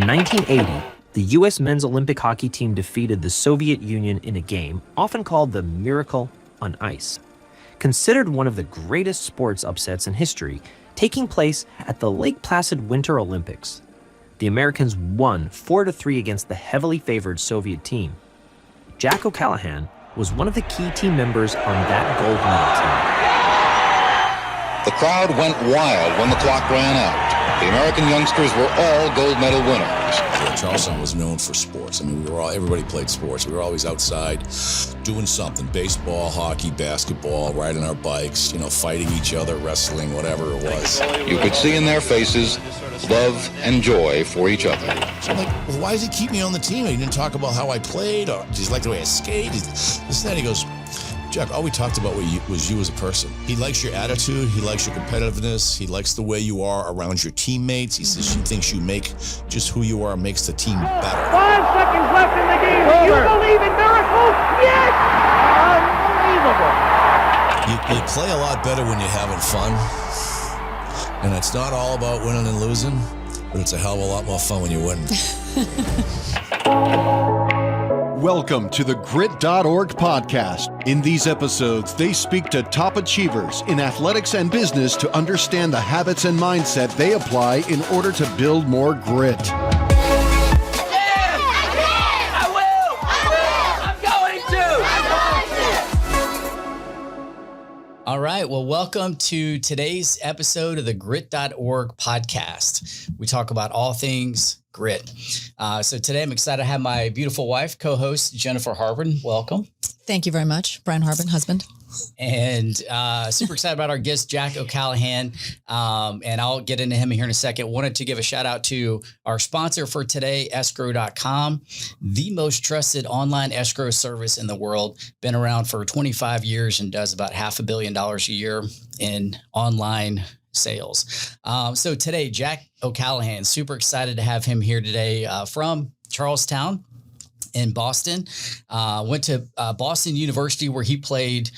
In 1980, the U.S. men's Olympic hockey team defeated the Soviet Union in a game often called the Miracle on Ice, considered one of the greatest sports upsets in history, taking place at the Lake Placid Winter Olympics. The Americans won 4-3 against the heavily favored Soviet team. Jack O'Callahan was one of the key team members on that gold medal team. The crowd went wild when the clock ran out. The American youngsters were all gold medal winners. Charleston was known for sports. I mean, everybody played sports. We were always outside doing something: baseball, hockey, basketball, riding our bikes, fighting each other, wrestling, whatever it was. You could see in their faces love and joy for each other. So I'm like, well, why does he keep me on the team? He didn't talk about how I played, or does he like the way I skate? This and that. He goes, Jack, all we talked about was you as a person. He likes your attitude. He likes your competitiveness. He likes the way you are around your teammates. He says he thinks you make just who you are makes the team better. 5 seconds left in the game. Do you believe in miracles? Yes! Unbelievable. You play a lot better when you're having fun. And it's not all about winning and losing, but it's a hell of a lot more fun when you're winning. Welcome to the Grit.org podcast. In these episodes, they speak to top achievers in athletics and business to understand the habits and mindset they apply in order to build more grit. All right. Well, welcome to today's episode of the Grit.org podcast. We talk about all things grit. So today I'm excited to have my beautiful wife, co-host Jennifer Harbin. Welcome. Thank you very much. Brian Harbin, husband. And super excited about our guest, Jack O'Callahan. And I'll get into him here in a second. Wanted to give a shout out to our sponsor for today, escrow.com, the most trusted online escrow service in the world. Been around for 25 years and does about $500 million a year in online sales. So today, Jack O'Callahan, super excited to have him here today from Charlestown in Boston. Went to Boston University where he played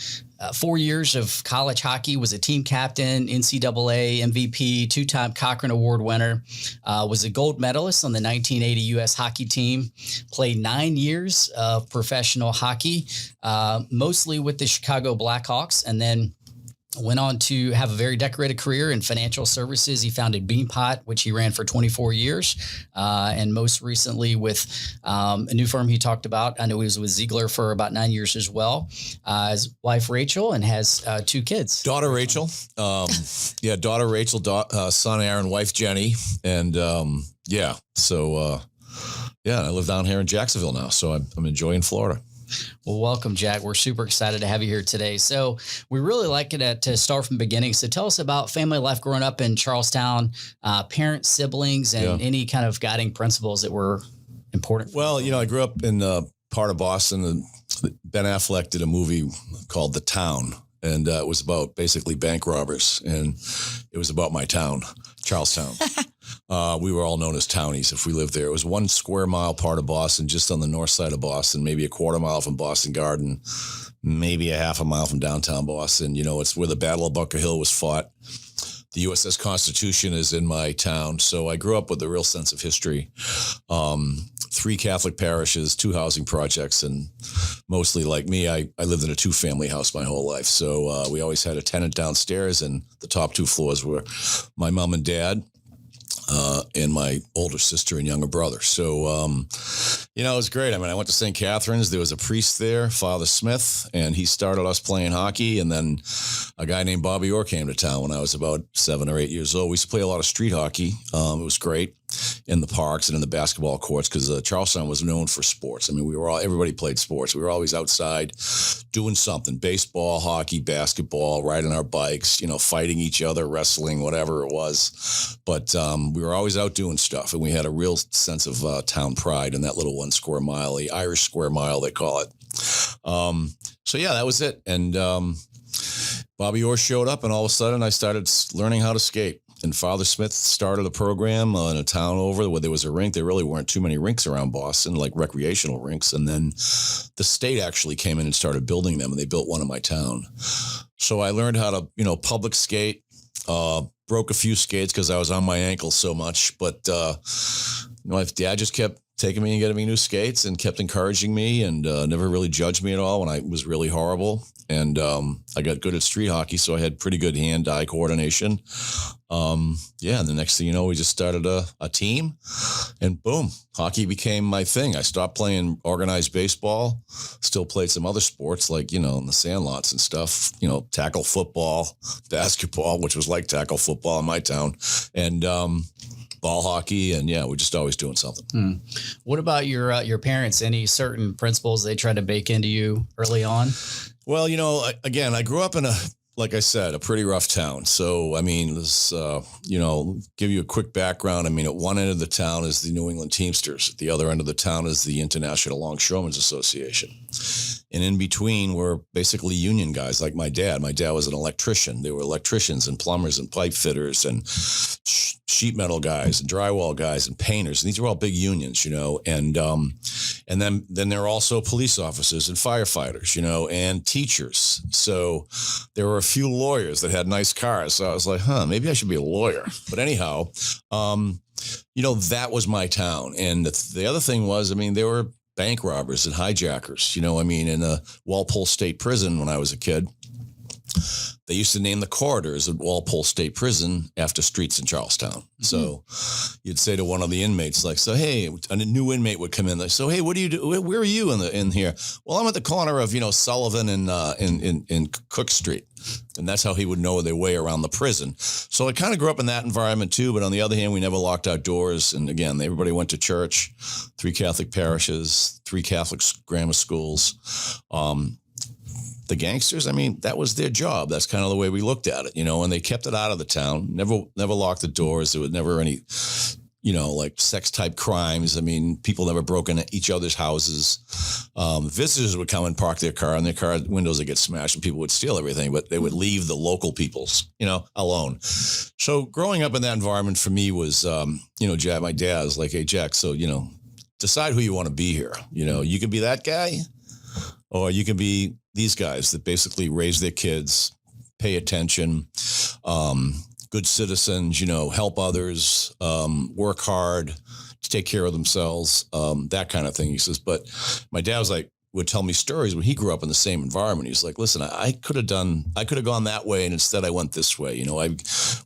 4 years of college hockey, was a team captain, NCAA MVP, two-time Cochrane Award winner, was a gold medalist on the 1980 U.S. hockey team, played 9 years of professional hockey, mostly with the Chicago Blackhawks, and then went on to have a very decorated career in financial services. He founded Beanpot, which he ran for 24 years. And most recently with a new firm he talked about. I know he was with Ziegler for about 9 years as well. His wife, Rachel, and has 2 kids. Daughter, Rachel. Daughter, Rachel, son, Aaron, wife, Jenny. And I live down here in Jacksonville now. So I'm enjoying Florida. Well, welcome, Jack. We're super excited to have you here today. So we really like it to start from the beginning. So tell us about family life growing up in Charlestown, parents, siblings, and any kind of guiding principles that were important. Well, I grew up in part of Boston, and Ben Affleck did a movie called The Town. And it was about basically bank robbers. And it was about my town, Charlestown. We were all known as townies if we lived there. It was 1 square mile part of Boston, just on the north side of Boston, maybe a quarter mile from Boston Garden, maybe a half a mile from downtown Boston. It's where the Battle of Bunker Hill was fought. The USS Constitution is in my town. So I grew up with a real sense of history. 3 Catholic parishes, 2 housing projects, and mostly like me, I lived in a 2-family house my whole life. So we always had a tenant downstairs, and the top 2 floors were my mom and dad, and my older sister and younger brother. So, it was great. I mean, I went to St. Catherine's. There was a priest there, Father Smith, and he started us playing hockey. And then a guy named Bobby Orr came to town when I was about 7 or 8 years old. We used to play a lot of street hockey. It was great in the parks and in the basketball courts because Charlestown was known for sports. I mean, everybody played sports. We were always outside doing something: baseball, hockey, basketball, riding our bikes, fighting each other, wrestling, whatever it was. But we were always out doing stuff, and we had a real sense of town pride in that little 1 square mile, the Irish square mile, they call it. That was it. And Bobby Orr showed up, and all of a sudden I started learning how to skate. And Father Smith started a program in a town over where there was a rink. There really weren't too many rinks around Boston, like recreational rinks. And then the state actually came in and started building them, and they built one in my town. So I learned how to, public skate. Broke a few skates because I was on my ankle so much. But my dad just kept taking me and getting me new skates and kept encouraging me and never really judged me at all when I was really horrible. And I got good at street hockey, so I had pretty good hand-eye coordination. And the next thing you know, we just started a team, and boom, hockey became my thing. I stopped playing organized baseball, still played some other sports like, in the sandlots and stuff, tackle football, basketball, which was like tackle football in my town, and ball hockey, and we're just always doing something. What about your parents? Any certain principles they tried to bake into you early on? Well, again, I grew up in like I said, a pretty rough town. So, I mean, this, give you a quick background. I mean, at one end of the town is the New England Teamsters. At the other end of the town is the International Longshoremen's Association. And in between were basically union guys like my dad. My dad was an electrician. They were electricians and plumbers and pipe fitters and sheet metal guys and drywall guys and painters. And these were all big unions, and then there are also police officers and firefighters, and teachers. So there were a few lawyers that had nice cars. So I was like, maybe I should be a lawyer. But anyhow, that was my town. And the other thing was, there were bank robbers and hijackers, in a Walpole State Prison when I was a kid. They used to name the corridors at Walpole State Prison after streets in Charlestown. So you'd say to one of the inmates, like, so, hey, a new inmate would come in. Like, so, hey, what do you do? Where are you in here? Well, I'm at the corner of, Sullivan and in Cook Street. And that's how he would know their way around the prison. So I kind of grew up in that environment too. But on the other hand, we never locked our doors. And again, everybody went to church, 3 Catholic parishes, 3 Catholic grammar schools. The gangsters, that was their job. That's kind of the way we looked at it, and they kept it out of the town. Never locked the doors. There was never any, like sex type crimes. People never broke into each other's houses. Visitors would come and park their car, and their car windows would get smashed, and people would steal everything, but they would leave the local people's, alone. So growing up in that environment for me was, Jack, my dad was like, hey, Jack, so, decide who you want to be here. You can be that guy, or you can be these guys that basically raise their kids, pay attention, good citizens, help others, work hard, take care of themselves, that kind of thing. He says, but my dad would tell me stories when he grew up in the same environment. He's like, listen, I could have gone that way, and instead I went this way. I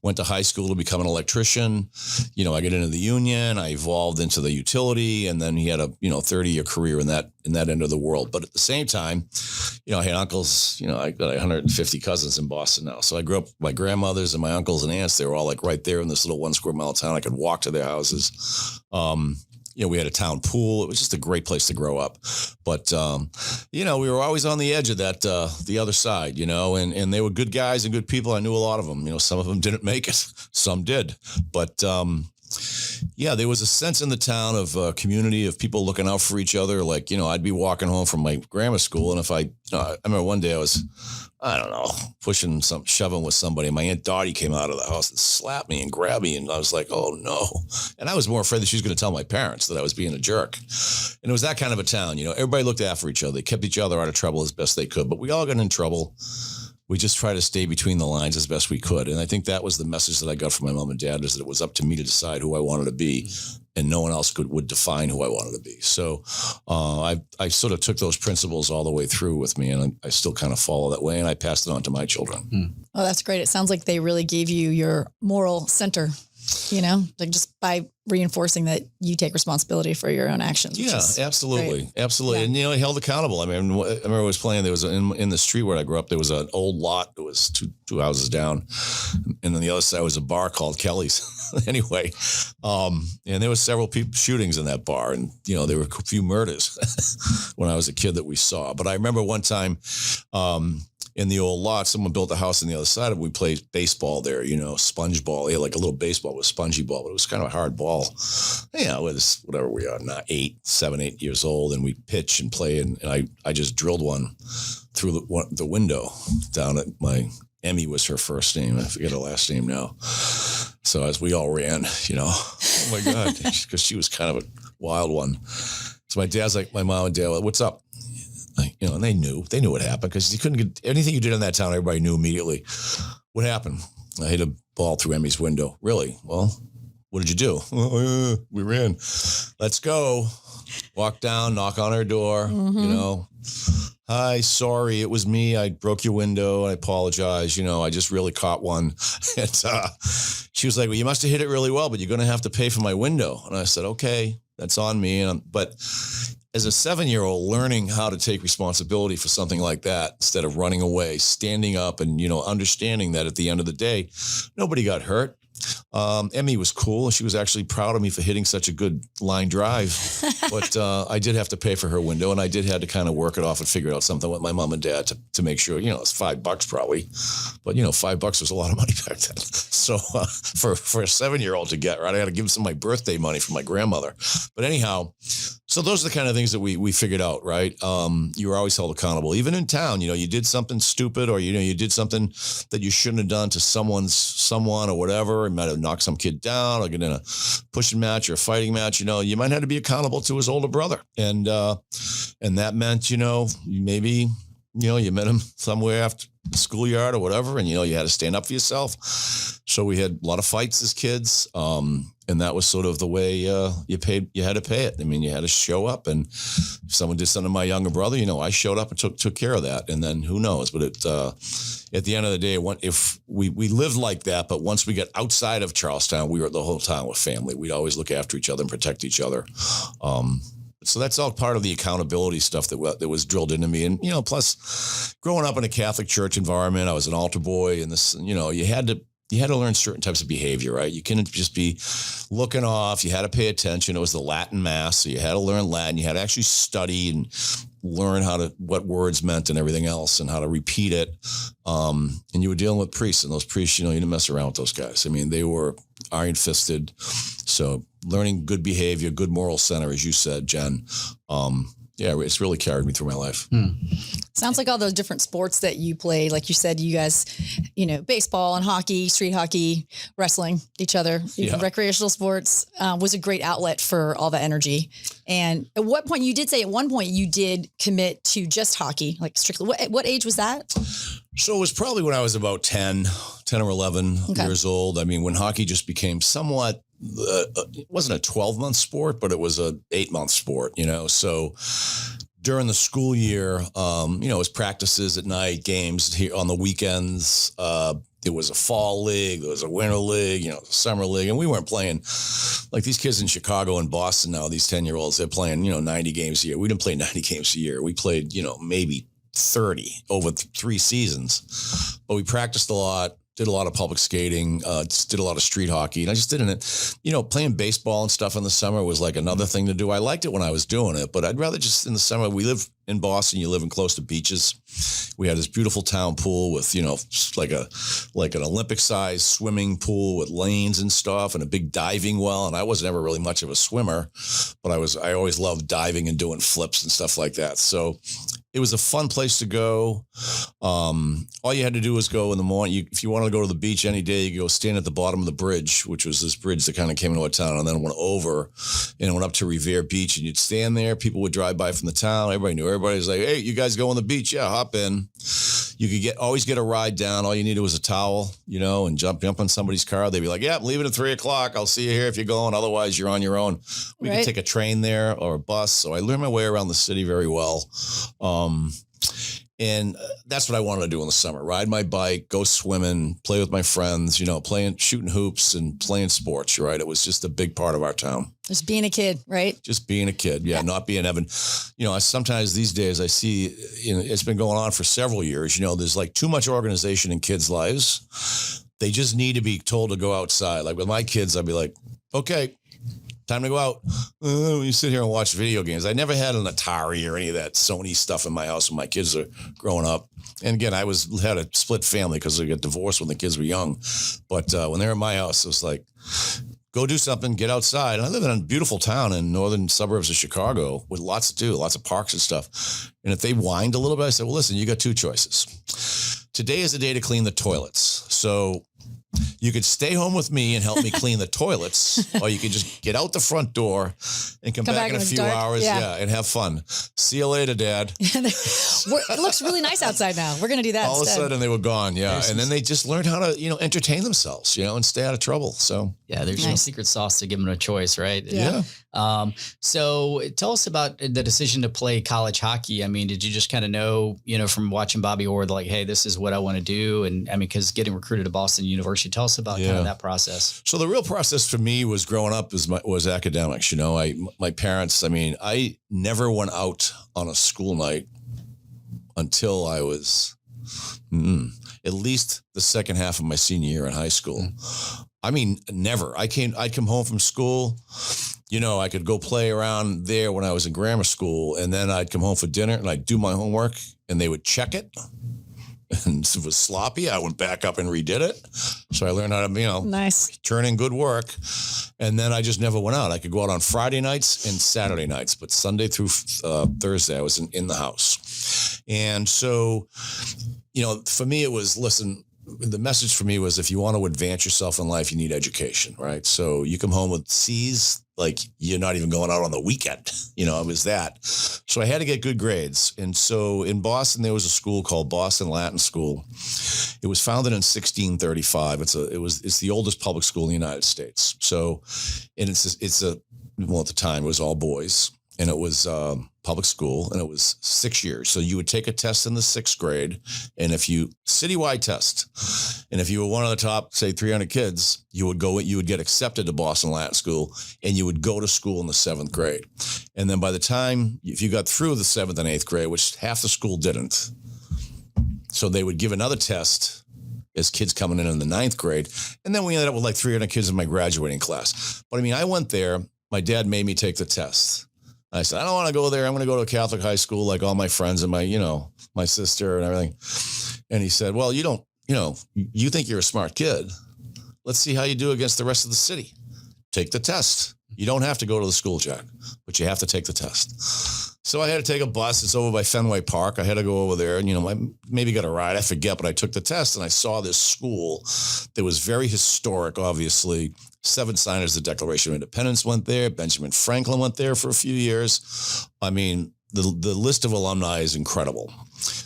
went to high school to become an electrician. I get into the union, I evolved into the utility, and then he had a 30-year career in that end of the world. But at the same time, I had uncles, I got 150 cousins in Boston now. So I grew up, my grandmothers and my uncles and aunts, they were all like right there in this little 1 square mile town. I could walk to their houses. We had a town pool. It was just a great place to grow up. But, we were always on the edge of that, the other side, and they were good guys and good people. I knew a lot of them. Some of them didn't make it. Some did. But, there was a sense in the town of community, of people looking out for each other. Like, I'd be walking home from my grammar school, and if I remember one day I was, shoving with somebody. And my Aunt Dottie came out of the house and slapped me and grabbed me. And I was like, oh no. And I was more afraid that she was going to tell my parents that I was being a jerk. And it was that kind of a town, everybody looked after each other. They kept each other out of trouble as best they could, but we all got in trouble. We just tried to stay between the lines as best we could. And I think that was the message that I got from my mom and dad, is that it was up to me to decide who I wanted to be, and no one else would define who I wanted to be. So I sort of took those principles all the way through with me, and I still kind of follow that way, and I passed it on to my children. Oh, that's great. It sounds like they really gave you your moral center, just by reinforcing that you take responsibility for your own actions. Yeah, absolutely. Great. Absolutely. Yeah. And, held accountable. I remember I was playing, there was in the street where I grew up, there was an old lot that was two houses down. And then the other side was a bar called Kelly's. Anyway. And there were several shootings in that bar, and, there were a few murders when I was a kid that we saw. But I remember one time, in the old lot, someone built a house on the other side of it. We played baseball there, sponge ball. They had like a little baseball with spongy ball, but it was kind of a hard ball. With whatever we are now, 7, 8 years old, and we pitch and play, and I just drilled one through the window down at my Emmy was her first name. I forget her last name now. So as we all ran, oh my God, because she was kind of a wild one. So my dad's like, my mom and dad, what's up? And they knew what happened, because you couldn't get anything you did in that town. Everybody knew immediately what happened. I hit a ball through Emmy's window. Really? Well, what did you do? We ran. Let's go. Walk down, knock on her door, Hi, sorry, it was me. I broke your window. I apologize. I just really caught one. And she was like, well, you must have hit it really well, but you're going to have to pay for my window. And I said, okay, that's on me. But as a 7-year-old, learning how to take responsibility for something like that instead of running away, standing up and, understanding that at the end of the day, nobody got hurt. Emmy was cool. She was actually proud of me for hitting such a good line drive, but I did have to pay for her window, and I did have to kind of work it off and figure out something with my mom and dad to make sure, it's $5 probably, but $5 was a lot of money back then. So for a 7-year-old to get, right, I had to give some of my birthday money from my grandmother. But anyhow, so those are the kind of things that we figured out, right? You were always held accountable, even in town. You did something stupid, or you did something that you shouldn't have done to someone or whatever. You might have knocked some kid down, or get in a pushing match or a fighting match. You might have to be accountable to his older brother, and that meant maybe you met him somewhere after the schoolyard or whatever, and you had to stand up for yourself. So we had a lot of fights as kids. And that was sort of the way you had to pay it. I mean, you had to show up, and if someone did something to my younger brother, I showed up and took care of that. And then who knows? But at the end of the day, if we lived like that, but once we get outside of Charlestown, we were the whole time with family. We'd always look after each other and protect each other. So that's all part of the accountability stuff that was drilled into me. And, plus growing up in a Catholic church environment, I was an altar boy, and this, you had to learn certain types of behavior, right? You couldn't just be looking off. You had to pay attention. It was the Latin Mass, so you had to learn Latin. You had to actually study and learn what words meant and everything else, and how to repeat it. And you were dealing with priests, and those priests, you didn't mess around with those guys. I mean, they were iron-fisted. So learning good behavior, good moral center, as you said, Jen. It's really carried me through my life. Sounds like all those different sports that you play, like you said, you guys, baseball and hockey, street hockey, wrestling each other, even recreational sports was a great outlet for all that energy. And at what point, you did say at one point you did commit to just hockey, like strictly, what age was that? So it was probably when I was about 10 or 11 years old. I mean, when hockey just became somewhat, it wasn't a 12-month sport, but it was a 8-month sport, So during the school year, it was practices at night, games here on the weekends. There was a fall league, there was a winter league, the summer league, and we weren't playing like these kids in Chicago and Boston now. These 10-year-olds, they're playing 90 games a year. We didn't play 90 games a year. We played maybe 30 over 3 seasons, but we practiced a lot. Did a lot of public skating, just did a lot of street hockey. And I just didn't, playing baseball and stuff in the summer was like another thing to do. I liked it when I was doing it, but I'd rather just in the summer. We live in Boston, you live in close to beaches. We had this beautiful town pool with, like an Olympic sized swimming pool with lanes and stuff, and a big diving well. And I wasn't ever really much of a swimmer, but I always loved diving and doing flips and stuff like that. So it was a fun place to go. All you had to do was go in the morning. If you wanted to go to the beach any day, you go stand at the bottom of the bridge, which was this bridge that kind of came into our town, and then went over and went up to Revere Beach, and you'd stand there. People would drive by from the town. Everybody knew. Everybody was like, hey, you guys go on the beach? Yeah, hop in. You could always get a ride down. All you needed was a towel, and jump on somebody's car. They'd be like, yeah, I'm leaving at 3:00. I'll see you here if you're going. Otherwise, you're on your own. We could take a train there or a bus. So I learned my way around the city very well. And that's what I wanted to do in the summer. Ride my bike, go swimming, play with my friends, shooting hoops and playing sports, right? It was just a big part of our town. Just being a kid, right? Just being a kid. Yeah. Not being Evan. Sometimes these days I see, it's been going on for several years. There's like too much organization in kids' lives. They just need to be told to go outside. Like with my kids, I'd be like, okay, time to go out. You sit here and watch video games. I never had an Atari or any of that Sony stuff in my house when my kids are growing up. And again, I had a split family because we got divorced when the kids were young. But when they were in my house, it was like, go do something, get outside. And I live in a beautiful town in northern suburbs of Chicago with lots to do, lots of parks and stuff. And if they whined a little bit, I said, well, listen, you got 2 choices. Today is the day to clean the toilets. So You could stay home with me and help me clean the toilets, or you could just get out the front door and come back in a when it's few dark. hours, Yeah. and have fun. See you later, Dad. It looks really nice outside now. We're going to do that All of a instead. sudden, they were gone. Yeah, and then they just learned how to, entertain themselves, and stay out of trouble. So Yeah, there's no secret sauce to give them a choice, right? yeah. So tell us about the decision to play college hockey. I mean, did you just kind of know, from watching Bobby Orr, like, hey, this is what I want to do? And I mean, because getting recruited to Boston University, tell us about kind of that process. So the real process for me was growing up was academics. My parents, I never went out on a school night until I was at least the second half of my senior year in high school. I mean, never. I'd come home from school, I could go play around there when I was in grammar school, and then I'd come home for dinner and I'd do my homework and they would check it. And if it was sloppy, I went back up and redid it. So I learned how to, Nice. turn in good work. And then I just never went out. I could go out on Friday nights and Saturday nights, but Sunday through Thursday, I was in the house. And so, for me, it was, listen, the message for me was, if you want to advance yourself in life, you need education, right? So you come home with C's, like you're not even going out on the weekend. It was that. So I had to get good grades. And so in Boston, there was a school called Boston Latin School. It was founded in 1635. It's the oldest public school in the United States. So, and at the time it was all boys, and it was public school, and it was 6 years. So you would take a test in the 6th grade, and citywide test, and if you were one of the top, say 300 kids, you would get accepted to Boston Latin School, and you would go to school in the 7th grade. And then by the time, if you got through the 7th and 8th grade, which half the school didn't, so they would give another test as kids coming in the 9th grade. And then we ended up with like 300 kids in my graduating class. But I went there, my dad made me take the test. I said, I don't want to go there. I'm going to go to a Catholic high school like all my friends and my sister and everything. And he said, well, you think you're a smart kid. Let's see how you do against the rest of the city. Take the test. You don't have to go to the school, Jack, but you have to take the test. So I had to take a bus. It's over by Fenway Park. I had to go over there and, I maybe got a ride. I forget, but I took the test and I saw this school that was very historic, obviously. 7 signers of the Declaration of Independence went there. Benjamin Franklin went there for a few years. The list of alumni is incredible.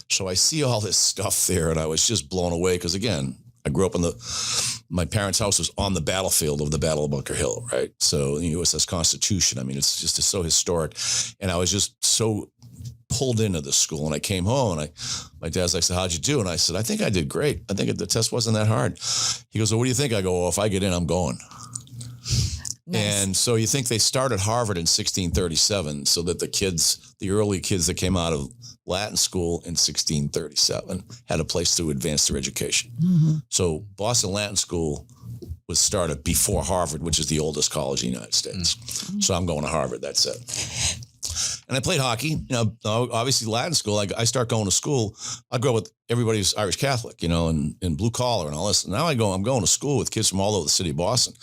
So I see all this stuff there, and I was just blown away because, again, I grew up my parents' house was on the battlefield of the Battle of Bunker Hill, right? So the USS Constitution, it's just so historic. And I was just so pulled into this school, and I came home, and my dad's like, so how'd you do? And I said, I think I did great. I think the test wasn't that hard. He goes, well, what do you think? I go, well, if I get in, I'm going. Nice. And so you think they started Harvard in 1637 so that the early kids that came out of Latin school in 1637 had a place to advance their education. Mm-hmm. So Boston Latin School was started before Harvard, which is the oldest college in the United States. Mm-hmm. So I'm going to Harvard, that's it. And I played hockey, obviously Latin school. I start going to school. I grew up with everybody's Irish Catholic, and blue collar and all this. Now I'm going to school with kids from all over the city of Boston.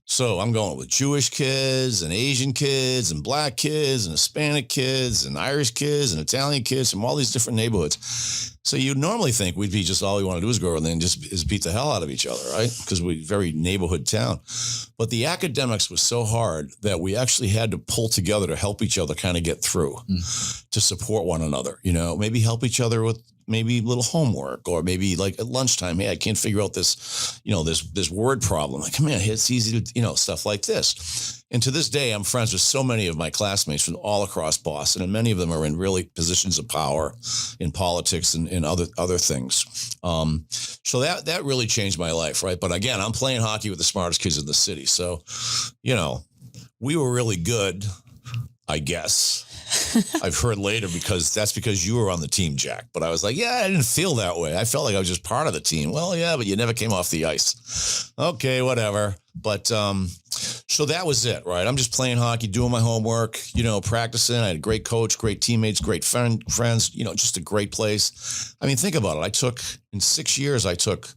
So I'm going with Jewish kids and Asian kids and black kids and Hispanic kids and Irish kids and Italian kids from all these different neighborhoods. So you'd normally think we'd be just all we want to do is go and then just beat the hell out of each other, right? Because we're a very neighborhood town. But the academics was so hard that we actually had to pull together to help each other kind of get through, to support one another, maybe help each other with maybe a little homework, or maybe like at lunchtime, hey, I can't figure out this, this word problem. Like, come on, it's easy to, stuff like this. And to this day, I'm friends with so many of my classmates from all across Boston, and many of them are in really positions of power in politics and other things. So that really changed my life, right? But again, I'm playing hockey with the smartest kids in the city. So, we were really good, I guess. I've heard later because you were on the team, Jack. But I was like, yeah, I didn't feel that way. I felt like I was just part of the team. Well, yeah, but you never came off the ice. Okay, whatever. But so that was it, right? I'm just playing hockey, doing my homework, practicing. I had a great coach, great teammates, great friends, just a great place. Think about it. In 6 years, I took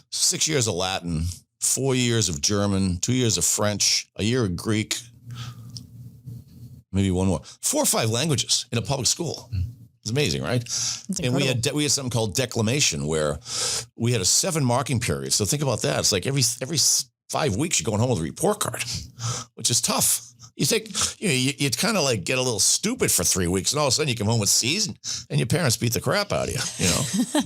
6 years of Latin, 4 years of German, 2 years of French, a year of Greek, maybe one more, 4 or 5 languages in a public school. It's amazing, right? And we had something called declamation where we had a 7 marking period. So think about that. It's like every 5 weeks you're going home with a report card, which is tough. You think, you kind of like get a little stupid for 3 weeks, and all of a sudden you come home with C's, and your parents beat the crap out of you,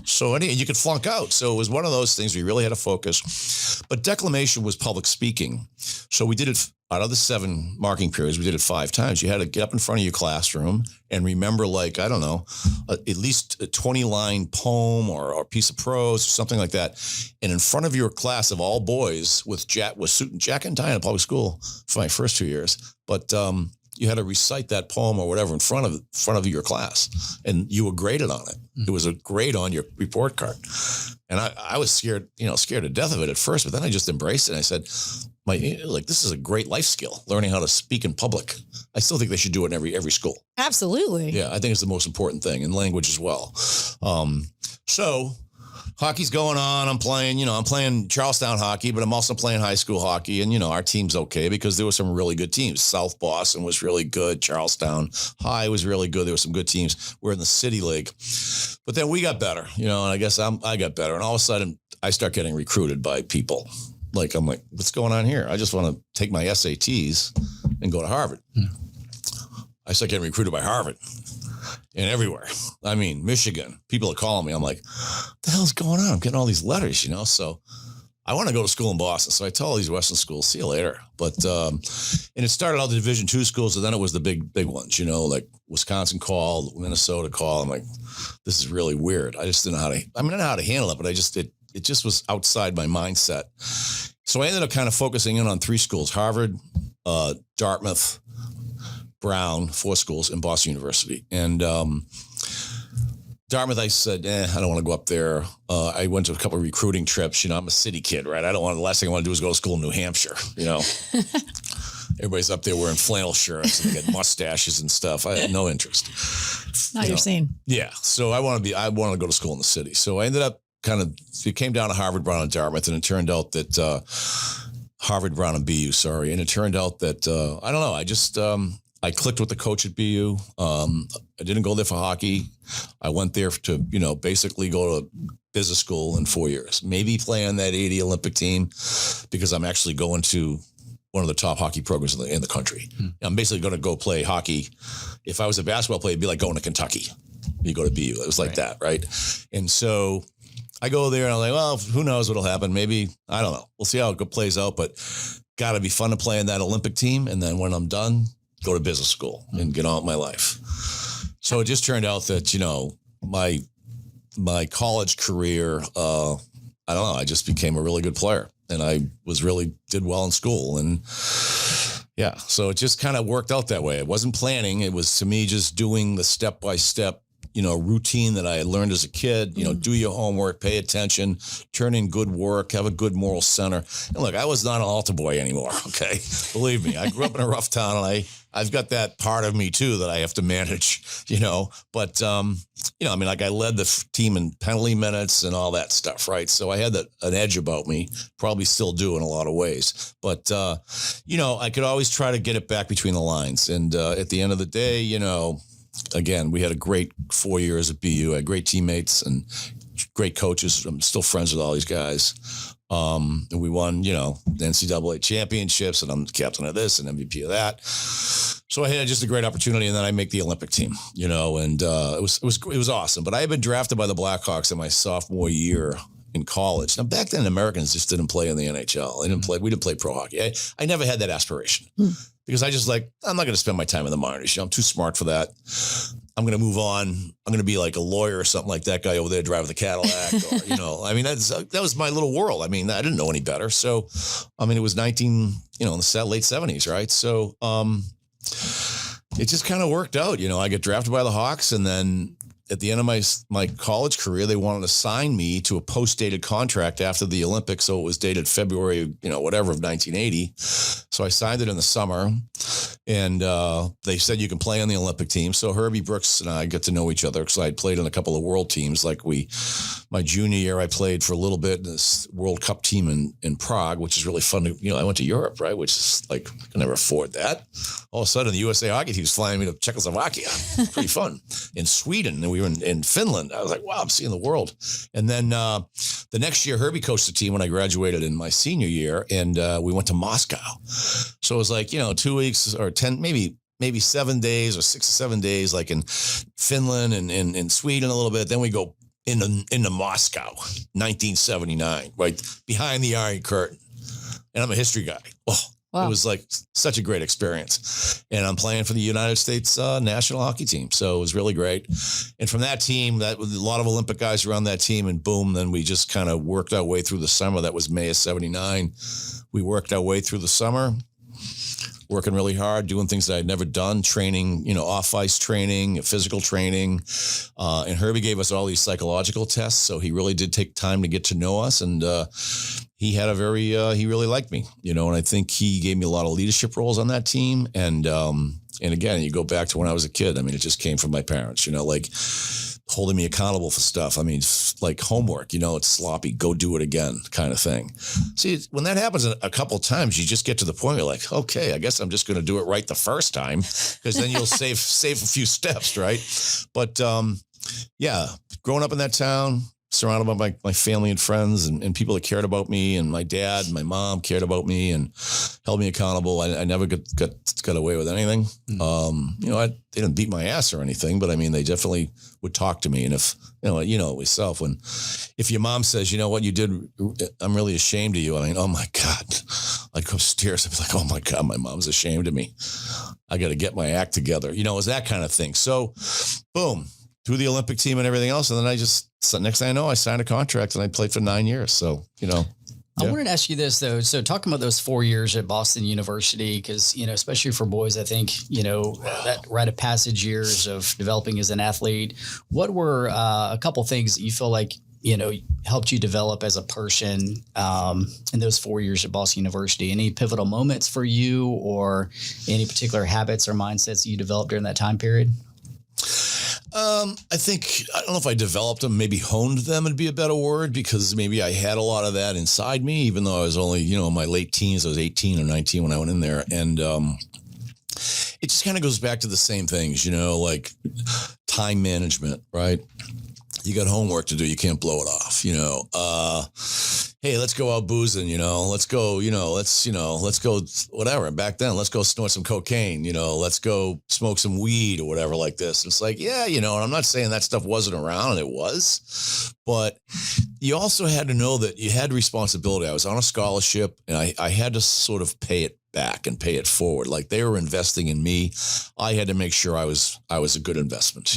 So you could flunk out. So it was one of those things we really had to focus. But declamation was public speaking. So we did it out of the 7 marking periods. We did it 5 times. You had to get up in front of your classroom and remember, like, I don't know, at least a 20-line poem or a piece of prose or something like that. And in front of your class of all boys with suit and jacket and tie in a public school for my first 2 years. But you had to recite that poem or whatever in front of your class, and you were graded on it. It was a grade on your report card. And I was scared to death of it at first, but then I just embraced it. And I said, this is a great life skill, learning how to speak in public. I still think they should do it in every school. Absolutely. Yeah, I think it's the most important thing, and language as well. So hockey's going on. I'm playing Charlestown hockey, but I'm also playing high school hockey. And, our team's okay because there were some really good teams. South Boston was really good. Charlestown High was really good. There were some good teams. We're in the City League. But then we got better, and I guess I got better. And all of a sudden, I start getting recruited by people. I'm like, what's going on here? I just want to take my SATs and go to Harvard. I start getting recruited by Harvard. And everywhere. I mean, Michigan, people are calling me. I'm like, what the hell's going on? I'm getting all these letters, So I want to go to school in Boston. So I tell all these Western schools, see you later. But, and it started out the Division II schools, and then it was the big ones, like Wisconsin called, Minnesota called. I'm like, this is really weird. I just didn't know I know how to handle it, but it just was outside my mindset. So I ended up kind of focusing in on 3 schools, Harvard, Dartmouth, Brown, 4 schools, in Boston University. And Dartmouth, I said, I don't want to go up there. I went to a couple of recruiting trips. I'm a city kid, right? The last thing I want to do is go to school in New Hampshire, Everybody's up there wearing flannel shirts and they got mustaches and stuff. I had no interest. Not your scene. Yeah. So I wanted to go to school in the city. So I ended up it came down to Harvard, Brown, and Dartmouth, and it turned out that Harvard, Brown, and BU, sorry. And it turned out that, I don't know, I just, I clicked with the coach at BU. I didn't go there for hockey. I went there to, basically go to business school in 4 years, maybe play on that 80 Olympic team, because I'm actually going to one of the top hockey programs in the country. I'm basically going to go play hockey. If I was a basketball player, it'd be like going to Kentucky. You go to BU. It was like that, right? And so I go there and I'm like, well, who knows what'll happen? Maybe, I don't know. We'll see how it plays out, but got to be fun to play in that Olympic team. And then when I'm done, go to business school and get on with my life. So it just turned out that, my college career, I don't know, I just became a really good player, and I did well in school. And yeah, so it just kind of worked out that way. It wasn't planning. It was, to me, just doing the step-by-step routine that I had learned as a kid. Do your homework, pay attention, turn in good work, have a good moral center. And look, I was not an altar boy anymore. Okay. Believe me, I grew up in a rough town, and I've got that part of me too that I have to manage, but, I led the team in penalty minutes and all that stuff. Right. So I had an edge about me, probably still do in a lot of ways, but, I could always try to get it back between the lines. And, at the end of the day, again, we had a great 4 years at BU. I had great teammates and great coaches. I'm still friends with all these guys. And we won, the NCAA championships, and I'm the captain of this and MVP of that. So I had just a great opportunity, and then I make the Olympic team, and it was awesome. But I had been drafted by the Blackhawks in my sophomore year in college. Now, back then, Americans just didn't play in the NHL. We didn't play pro hockey. I never had that aspiration. Because I just I'm not going to spend my time in the minors. I'm too smart for that. I'm going to move on. I'm going to be like a lawyer or something like that guy over there driving the Cadillac. Or, that was my little world. I didn't know any better. So, it was in the late 70s, right? So, it just kind of worked out. I get drafted by the Hawks, and then at the end of my college career, they wanted to sign me to a post-dated contract after the Olympics. So it was dated February, of 1980. So I signed it in the summer, And they said you can play on the Olympic team. So Herbie Brooks and I got to know each other because I had played on a couple of world teams. Like my junior year, I played for a little bit in this World Cup team in Prague, which is really fun. I went to Europe, right? Which is like, I can never afford that. All of a sudden, the USA hockey team was flying me to Czechoslovakia. Pretty fun. In Sweden, and we were in Finland. I was like, wow, I'm seeing the world. And then the next year, Herbie coached the team when I graduated in my senior year, and we went to Moscow. So it was like, 2 weeks or 10, maybe 7 days or 6 or 7 days, like in Finland and in Sweden a little bit. Then we go into Moscow, 1979, right behind the Iron Curtain. And I'm a history guy. Oh, wow. It was like such a great experience. And I'm playing for the United States national hockey team. So it was really great. And from that team, that was a lot of Olympic guys around that team. And boom, then we just kind of worked our way through the summer. That was May of 79. We worked our way through the summer, working really hard, doing things that I'd never done, training, off-ice training, physical training. And Herbie gave us all these psychological tests. So he really did take time to get to know us. And he had he really liked me, and I think he gave me a lot of leadership roles on that team. And again, you go back to when I was a kid. I mean, it just came from my parents, like holding me accountable for stuff. I mean, like homework, it's sloppy, go do it again kind of thing. See, when that happens a couple of times, you just get to the point where you're like, okay, I guess I'm just going to do it right the first time, because then you'll save a few steps, right? But yeah, growing up in that town, surrounded by my family and friends and people that cared about me, and my dad and my mom cared about me and held me accountable. I never got away with anything. They didn't beat my ass or anything, but I mean, they definitely would talk to me. And if, yourself, if your mom says, what you did, I'm really ashamed of you. I mean, oh my God, I'd go upstairs and be like, oh my God, my mom's ashamed of me. I got to get my act together. It was that kind of thing. So boom, through the Olympic team and everything else. And then next thing I know, I signed a contract and I played for 9 years. So, yeah. I wanted to ask you this though. So talking about those 4 years at Boston University, because, especially for boys, I think, that rite of passage years of developing as an athlete, what were a couple things that you feel like, helped you develop as a person in those 4 years at Boston University? Any pivotal moments for you, or any particular habits or mindsets that you developed during that time period? I don't know if I developed them, maybe honed them would be a better word, because maybe I had a lot of that inside me, even though I was only, in my late teens. I was 18 or 19 when I went in there. And it just kind of goes back to the same things, like time management, right? You got homework to do. You can't blow it off, hey, let's go out boozing, let's go, let's go whatever. Back then, let's go snort some cocaine, let's go smoke some weed or whatever like this. And it's like, yeah, and I'm not saying that stuff wasn't around, and it was, but you also had to know that you had responsibility. I was on a scholarship, and I had to sort of pay it back and pay it forward. Like they were investing in me. I had to make sure I was a good investment,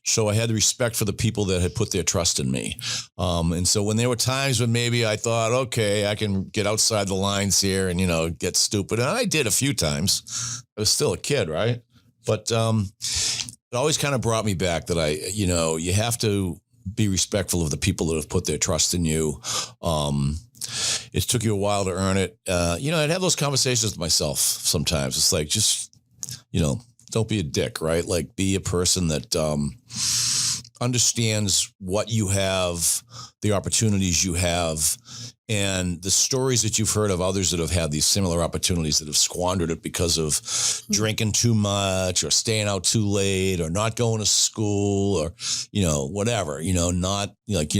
so I had the respect for the people that had put their trust in me. And so when there were times when maybe I thought, okay, I can get outside the lines here and, get stupid. And I did a few times. I was still a kid, right? But it always kind of brought me back that you have to be respectful of the people that have put their trust in you. It took you a while to earn it. I'd have those conversations with myself sometimes. It's like, just, don't be a dick, right? Like, be a person that understands what you have, the opportunities you have, and the stories that you've heard of others that have had these similar opportunities that have squandered it because of drinking too much or staying out too late or not going to school or, whatever, not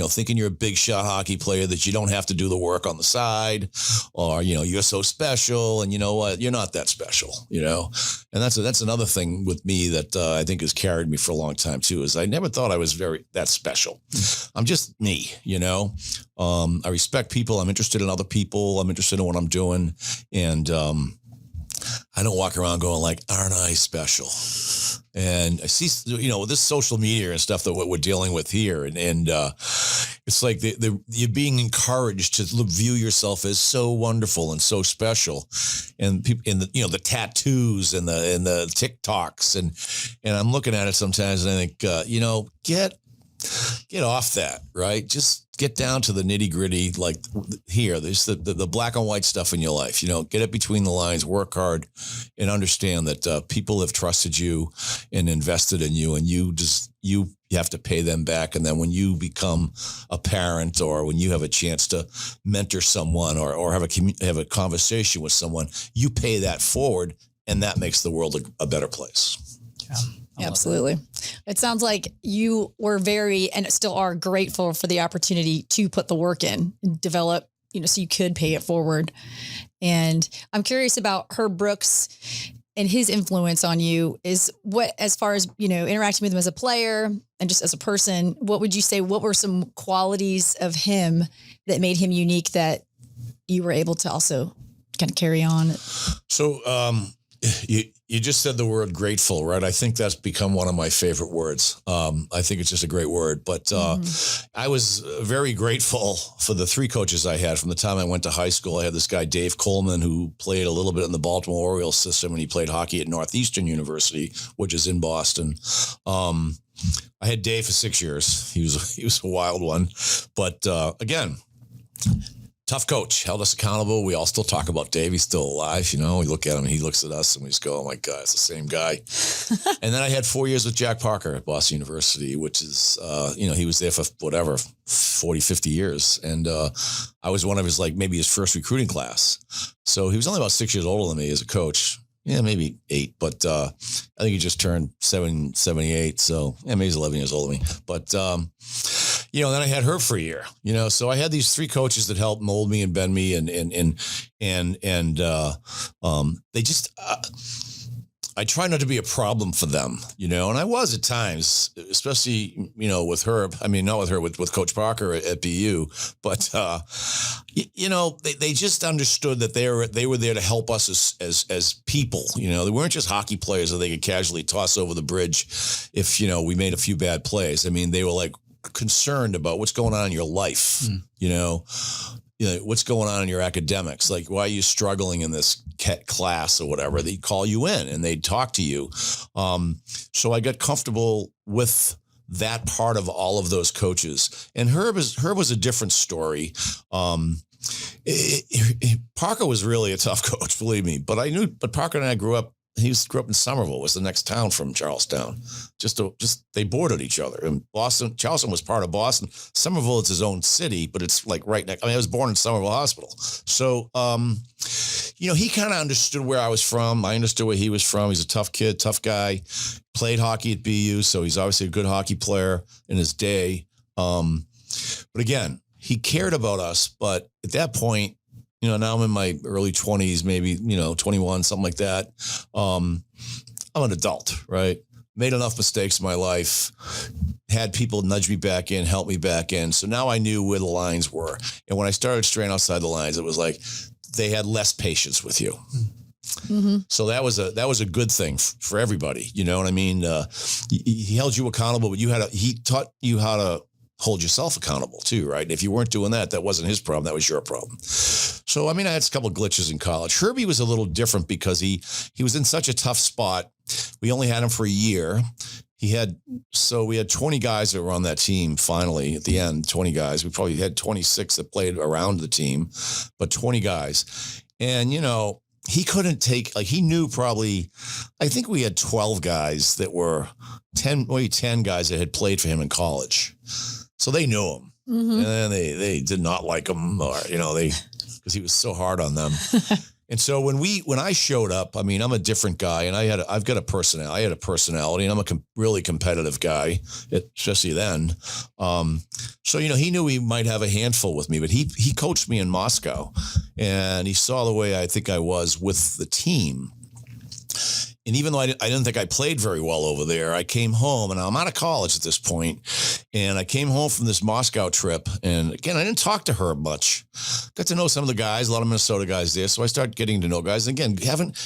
thinking you're a big shot hockey player that you don't have to do the work on the side, or, you're so special and you know what, you're not that special, and that's another thing with me that I think has carried me for a long time too, is I never thought I was that special. I'm just me, I respect people. I'm interested in other people. I'm interested in what I'm doing. And I don't walk around going like, aren't I special? And I see, with this social media and stuff that what we're dealing with here. And it's like you're being encouraged to view yourself as so wonderful and so special. And people in the tattoos and the TikToks. And I'm looking at it sometimes and I think, get off that, right? Just get down to the nitty gritty. Like here, there's the black and white stuff in your life, get it between the lines, work hard, and understand that people have trusted you and invested in you, and you have to pay them back. And then when you become a parent, or when you have a chance to mentor someone, or have a conversation with someone, you pay that forward, and that makes the world a better place. Yeah. Absolutely. It sounds like you were very, and still are, grateful for the opportunity to put the work in and develop, so you could pay it forward. And I'm curious about Herb Brooks and his influence on you. Is what, as far as, interacting with him as a player and just as a person, what would you say, what were some qualities of him that made him unique that you were able to also kind of carry on? So, you just said the word grateful, right? I think that's become one of my favorite words. I think it's just a great word. But I was very grateful for the three coaches I had from the time I went to high school. I had this guy, Dave Coleman, who played a little bit in the Baltimore Orioles system, and he played hockey at Northeastern University, which is in Boston. I had Dave for 6 years. He was a wild one. But again, tough coach, held us accountable. We all still talk about Dave. He's still alive. We look at him and he looks at us and we just go, oh my God, it's the same guy. And then I had 4 years with Jack Parker at Boston University, which is, he was there for 40, 50 years. And I was one of his, maybe his first recruiting class. So he was only about 6 years older than me as a coach. Yeah, maybe 8, but I think he just turned 78. So maybe he's 11 years older than me. But, then I had her for a year, so I had these three coaches that helped mold me and bend me, and they just, I try not to be a problem for them, and I was at times, especially, with Herb. I mean, not with her, with Coach Parker at BU, but, they just understood that they were there to help us as people. They weren't just hockey players that they could casually toss over the bridge if, we made a few bad plays. I mean, they were concerned about what's going on in your life, what's going on in your academics, why are you struggling in this class or whatever. They'd call you in and they'd talk to you. So I got comfortable with that part of all of those coaches. And Herb was a different story. Parker was really a tough coach, believe me, but Parker and I grew up. He grew up in Somerville, was the next town from Charlestown. They bordered each other. And Charleston was part of Boston. Somerville is his own city, but it's right next. I mean, I was born in Somerville Hospital. So, he kind of understood where I was from. I understood where he was from. He's a tough kid, tough guy, played hockey at BU. So he's obviously a good hockey player in his day. But again, he cared about us. But at that point, now I'm in my early 20s, maybe, 21, something like that. I'm an adult, right? Made enough mistakes in my life, had people nudge me back in, help me back in. So now I knew where the lines were. And when I started straying outside the lines, it was they had less patience with you. Mm-hmm. So that was a good thing for everybody. You know what I mean? He held you accountable, but he taught you how to hold yourself accountable too, right? And if you weren't doing that, that wasn't his problem. That was your problem. So, I had a couple of glitches in college. Herbie was a little different because he was in such a tough spot. We only had him for a year. We had 20 guys that were on that team finally at the end, 20 guys. We probably had 26 that played around the team, but 20 guys. And, he couldn't take, he knew probably, I think we had 12 guys that were 10 guys that had played for him in college. So they knew him, mm-hmm. and they did not like him, or because he was so hard on them. And so when I showed up, I'm a different guy, and I've got a personality. I had a personality, and I'm a really competitive guy, especially then. So he knew he might have a handful with me, but he coached me in Moscow, and he saw the way I think I was with the team. And even though I didn't think I played very well over there, I came home, and I'm out of college at this point, and I came home from this Moscow trip. And again, I didn't talk to her much. Got to know some of the guys, a lot of Minnesota guys there. So I started getting to know guys. And again,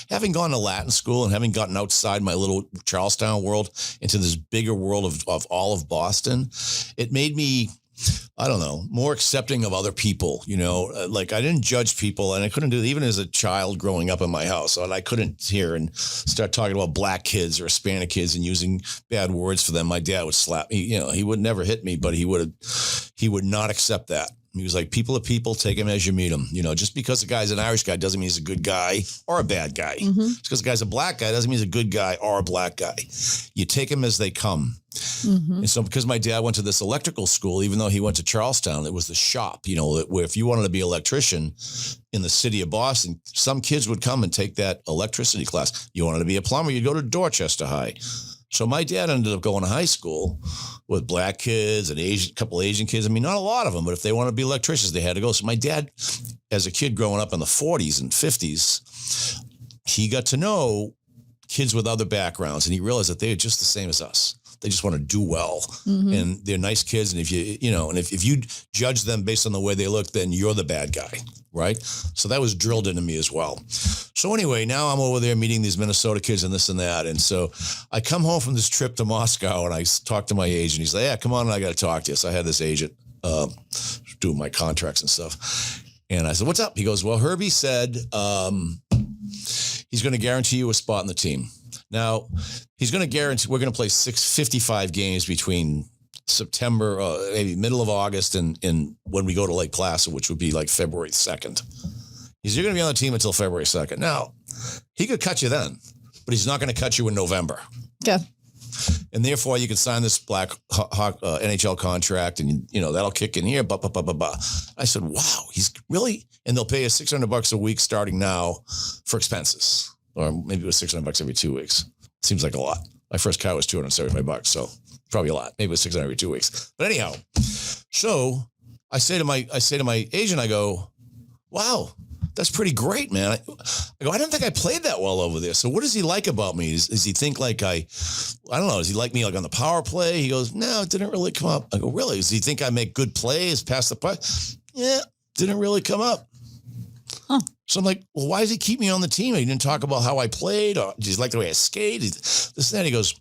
having gone to Latin school and having gotten outside my little Charlestown world into this bigger world of all of Boston, it made me I don't know, more accepting of other people, like I didn't judge people, and I couldn't do it even as a child growing up in my house. And I couldn't hear and start talking about black kids or Hispanic kids and using bad words for them. My dad would slap me, he would never hit me, but he would not accept that. He was like, people are people, take them as you meet them. Just because a guy's an Irish guy doesn't mean he's a good guy or a bad guy. Just because a guy's a black guy doesn't mean he's a good guy or a black guy. You take them as they come. And so because my dad went to this electrical school, even though he went to Charlestown, it was the shop, where if you wanted to be an electrician in the city of Boston, some kids would come and take that electricity class. You wanted to be a plumber, you'd go to Dorchester High. So my dad ended up going to high school with black kids and couple Asian kids. I mean, not a lot of them, but if they wanted to be electricians, they had to go. So my dad, as a kid growing up in the 40s and 50s, he got to know kids with other backgrounds, and he realized that they are just the same as us. They just want to do well, and they're nice kids. And if if you judge them based on the way they look, then you're the bad guy, right? So that was drilled into me as well. So anyway, now I'm over there meeting these Minnesota kids and this and that. And so I come home from this trip to Moscow, and I talk to my agent. He's like, "Yeah, come on, I got to talk to you." So I had this agent doing my contracts and stuff. And I said, "What's up?" He goes, "Well, Herbie said he's going to guarantee you a spot in the team. Now, he's going to guarantee we're going to play 55 games between September, maybe middle of August, and when we go to Lake Placid, which would be like February 2nd. You're going to be on the team until February 2nd. Now, he could cut you then, but he's not going to cut you in November. Okay. And therefore, you can sign this black NHL contract, and that'll kick in here. I said, "Wow, he's really," and they'll pay us $600 a week starting now for expenses. Or maybe it was $600 every 2 weeks. Seems like a lot. My first car was $275, so probably a lot. Maybe it was $600 every 2 weeks. But anyhow, so I say to my agent, I go, "Wow, that's pretty great, man." I go, "I didn't think I played that well over there. So what does he like about me? Does he think like I don't know, does he like me like on the power play?" He goes, "No, it didn't really come up." I go, "Really? Does he think I make good plays past the puck?" "Yeah, didn't really come up." Huh. So I'm like, "Well, why does he keep me on the team? He didn't talk about how I played, or does he like the way I skate? This and that." He goes,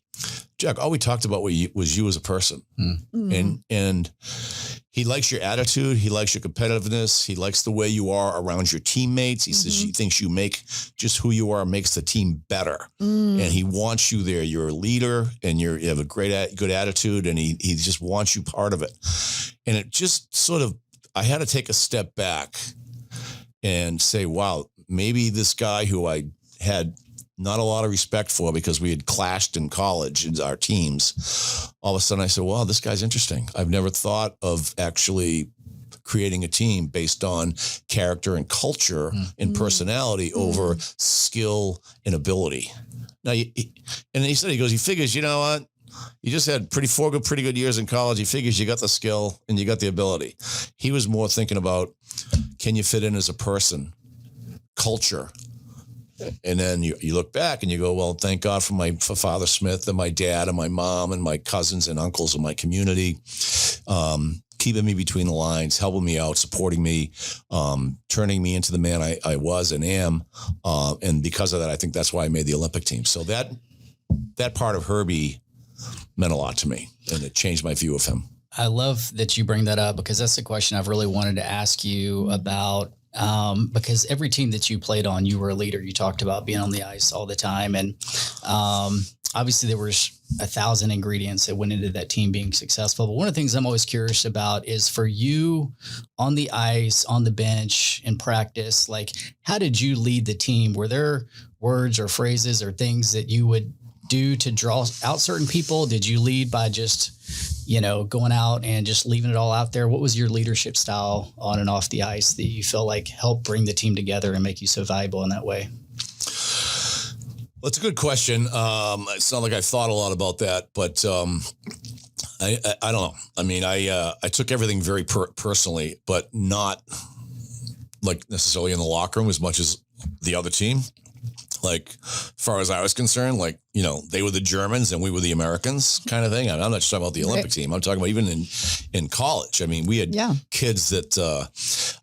"Jack, all we talked about was you as a person. And he likes your attitude. He likes your competitiveness. He likes the way you are around your teammates. He says he thinks you make just who you are makes the team better. And he wants you there. You're a leader, and you have a good attitude, and he just wants you part of it." And it just sort of, I had to take a step back and say, wow, maybe this guy who I had not a lot of respect for because we had clashed in college in our teams, all of a sudden I said, wow, this guy's interesting. I've never thought of actually creating a team based on character and culture and personality over skill and ability. Now, and he said, he figures, you know what? You just had four pretty good years in college. He figures you got the skill and you got the ability. He was more thinking about, can you fit in as a person, culture? And then you look back and you go, well, thank God for Father Smith and my dad and my mom and my cousins and uncles in my community, keeping me between the lines, helping me out, supporting me, turning me into the man I was and am. And because of that, I think that's why I made the Olympic team. So that part of Herbie meant a lot to me, and it changed my view of him. I love that you bring that up, because that's the question I've really wanted to ask you about. Because every team that you played on, you were a leader. You talked about being on the ice all the time. And obviously there was 1,000 ingredients that went into that team being successful. But one of the things I'm always curious about is for you on the ice, on the bench, in practice, like, how did you lead the team? Were there words or phrases or things that you would do to draw out certain people? Did you lead by just, going out and just leaving it all out there? What was your leadership style on and off the ice that you feel like helped bring the team together and make you so valuable in that way? Well, it's a good question. It's not like I've thought a lot about that, but I don't know. I mean, I took everything very personally, but not like necessarily in the locker room as much as the other team. like, as far as I was concerned, like, they were the Germans and we were the Americans kind of thing. I'm not just talking about the Olympic team. I'm talking about even in college. I mean, we had kids that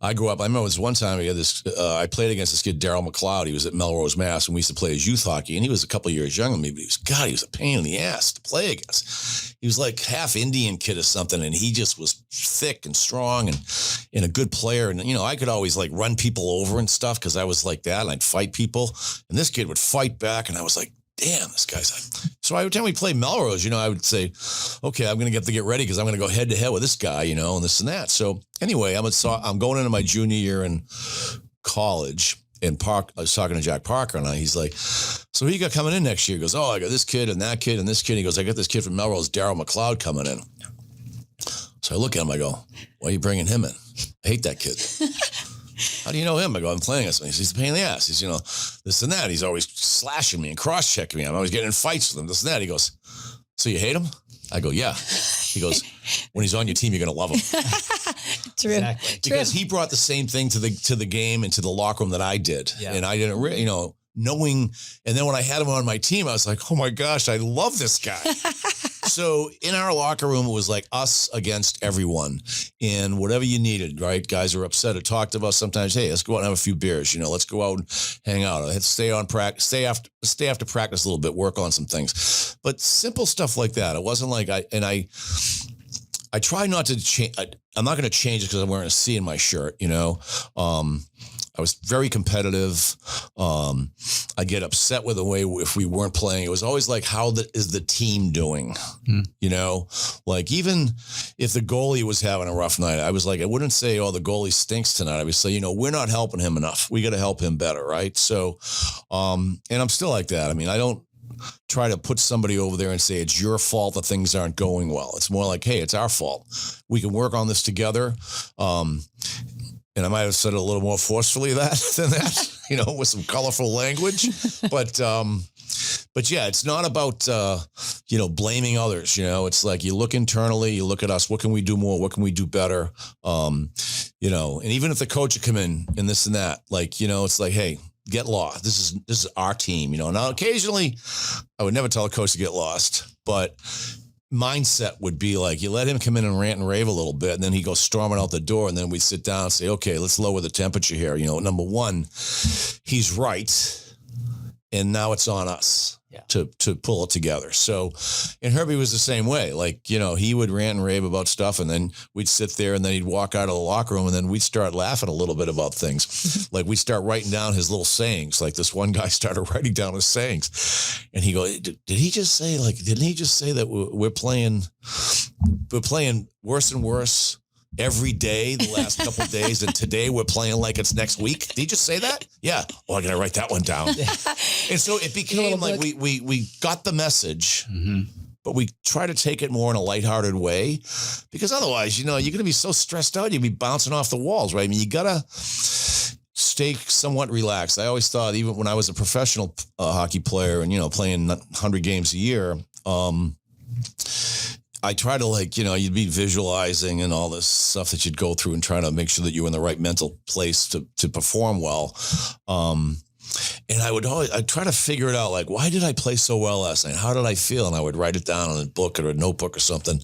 I grew up. I remember it was one time we had this, I played against this kid, Daryl McLeod. He was at Melrose, Mass. And we used to play his youth hockey. And he was a couple of years younger than me, but he was a pain in the ass to play against. He was like half Indian kid or something. And he just was thick and strong and a good player. And, I could always like run people over and stuff because I was like that and I'd fight people. And this kid would fight back. And I was like, damn, this guy's like. So every time we play Melrose, I would say, okay, I'm going to get ready because I'm going to go head to head with this guy, and this and that. So anyway, I'm going into my junior year in college. And I was talking to Jack Parker, and he's like, so who you got coming in next year? He goes, I got this kid and that kid and this kid. He goes, I got this kid from Melrose, Daryl McLeod, coming in. So I look at him, I go, why are you bringing him in? I hate that kid. How do you know him? I go, I'm playing against him. He's a pain in the ass. He's, this and that. He's always slashing me and cross-checking me. I'm always getting in fights with him, this and that. He goes, so you hate him? I go, yeah. He goes, when he's on your team, you're going to love him. True. Exactly. Because he brought the same thing to the game and to the locker room that I did. Yeah. And I didn't really, knowing. And then when I had him on my team, I was like, oh my gosh, I love this guy. So in our locker room, it was like us against everyone and whatever you needed, right? Guys are upset or talked about sometimes. Hey, let's go out and have a few beers. Let's go out and hang out. I had to stay after practice a little bit, work on some things, but simple stuff like that. It wasn't like I try not to change. I'm not going to change it because I'm wearing a C in my shirt, I was very competitive. I get upset with the way if we weren't playing. It was always like, how is the team doing? Like even if the goalie was having a rough night, I was like, I wouldn't say, the goalie stinks tonight. I would say, we're not helping him enough. We got to help him better, right? So, and I'm still like that. I mean, I don't try to put somebody over there and say it's your fault that things aren't going well. It's more like, hey, it's our fault. We can work on this together. And I might have said it a little more forcefully than that, with some colorful language. But yeah, it's not about, blaming others. It's like you look internally, you look at us. What can we do more? What can we do better? And even if the coach would come in and this and that, like, it's like, hey, get lost. This is our team. Now occasionally I would never tell a coach to get lost, but mindset would be like, you let him come in and rant and rave a little bit, and then he goes storming out the door, and then we sit down and say, okay, let's lower the temperature here. Number one, he's right, and now it's on us to pull it together. So, and Herbie was the same way. Like, he would rant and rave about stuff, and then we'd sit there, and then he'd walk out of the locker room, and then we'd start laughing a little bit about things. Like we'd start writing down his little sayings. Like this one guy started writing down his sayings, and he goes, didn't he just say that we're playing worse and worse every day the last couple of days, and today we're playing like it's next week? Did he just say that? Yeah. Oh, I gotta write that one down. And so it became like we got the message, but we try to take it more in a lighthearted way, because otherwise, you're gonna be so stressed out, you'll be bouncing off the walls, right? I mean, you gotta stay somewhat relaxed. I always thought, even when I was a professional hockey player and playing 100 games a year, I try to you'd be visualizing and all this stuff that you'd go through and try to make sure that you're in the right mental place to perform well. And I'd try to figure it out. Like, why did I play so well last night? How did I feel? And I would write it down on a book or a notebook or something.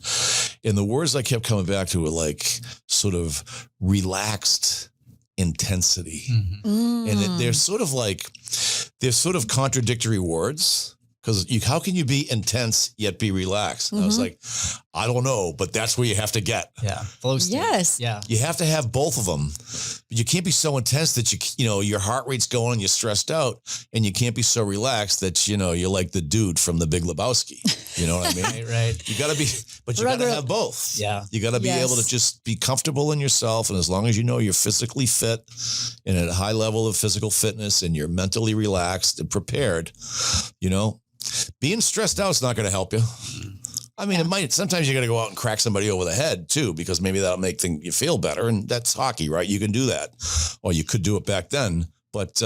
And the words I kept coming back to were like sort of relaxed intensity. And they're sort of contradictory words. Because how can you be intense yet be relaxed? And I was like, I don't know, but that's where you have to get. Yeah. Flow state. Yes. Yeah. You have to have both of them. But you can't be so intense that your heart rate's going and you're stressed out, and you can't be so relaxed that you're like the dude from The Big Lebowski. You know what I mean? Right. You got to be, but you got to have both. Yeah. You got to be able to just be comfortable in yourself, and as long as you're physically fit and at a high level of physical fitness, and you're mentally relaxed and prepared, being stressed out is not going to help you. I mean, it might. Sometimes you got to go out and crack somebody over the head too, because maybe that'll make you feel better, and that's hockey, right? You can do that, or you could do it back then. But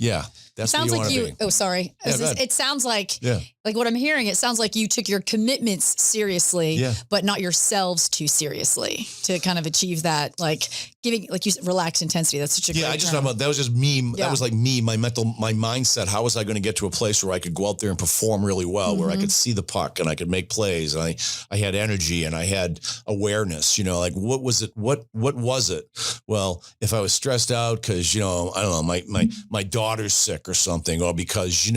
yeah. That's Sounds what you like want to be. Oh, sorry. Yeah, go ahead. It sounds like, Yeah. like what I'm hearing, it sounds like you took your commitments seriously, Yeah. but not yourselves too seriously to kind of achieve that, like giving, like you said, relaxed intensity. That's such a Yeah, great I just term. thought about that was just me. Yeah. That was like me, my mindset. How was I going to get to a place where I could go out there and perform really well, where I could see the puck and I could make plays, and I had energy and I had awareness. Like what was it? What was it? Well, if I was stressed out because I don't know, my daughter's sick or something, or because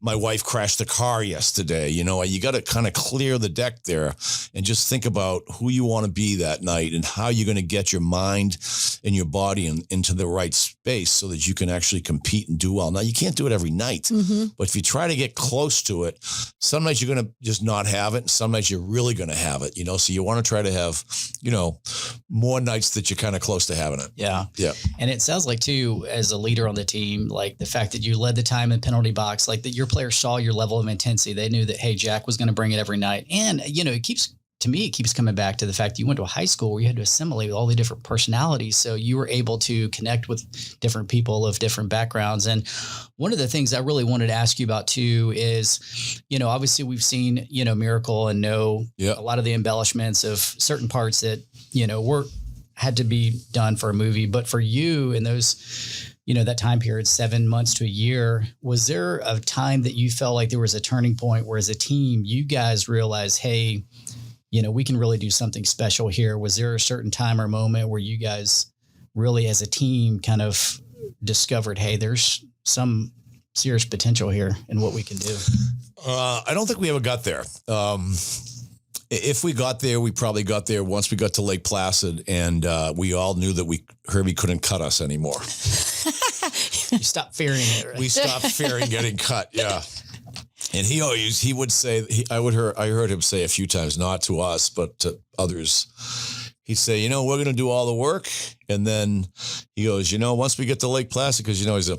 my wife crashed the car yesterday. You got to kind of clear the deck there and just think about who you want to be that night and how you're going to get your mind and your body into the right space so that you can actually compete and do well. Now, you can't do it every night, but if you try to get close to it, some nights you're going to just not have it. And some nights you're really going to have it, so you want to try to have, more nights that you're kind of close to having it. Yeah. Yeah. And it sounds like too, as a leader on the team, like the fact that you led the time in penalty box, like that your players saw your level of intensity. They knew that, hey, Jack was going to bring it every night. And, it keeps coming back to the fact that you went to a high school where you had to assimilate with all the different personalities. So you were able to connect with different people of different backgrounds. And one of the things I really wanted to ask you about too is, obviously we've seen, Miracle and know a lot of the embellishments of certain parts that, had to be done for a movie. But for you in those, that time period, 7 months to a year, was there a time that you felt like there was a turning point where as a team, you guys realized, hey, we can really do something special here? Was there a certain time or moment where you guys really as a team kind of discovered, hey, there's some serious potential here in what we can do? I don't think we ever got there. If we got there, we probably got there once we got to Lake Placid, and we all knew that Herbie couldn't cut us anymore. You stopped fearing it, right? We stopped fearing getting cut. Yeah. And he would say, I heard him say a few times, not to us, but to others. He'd say, we're going to do all the work. And then he goes, once we get to Lake Placid, because, he's a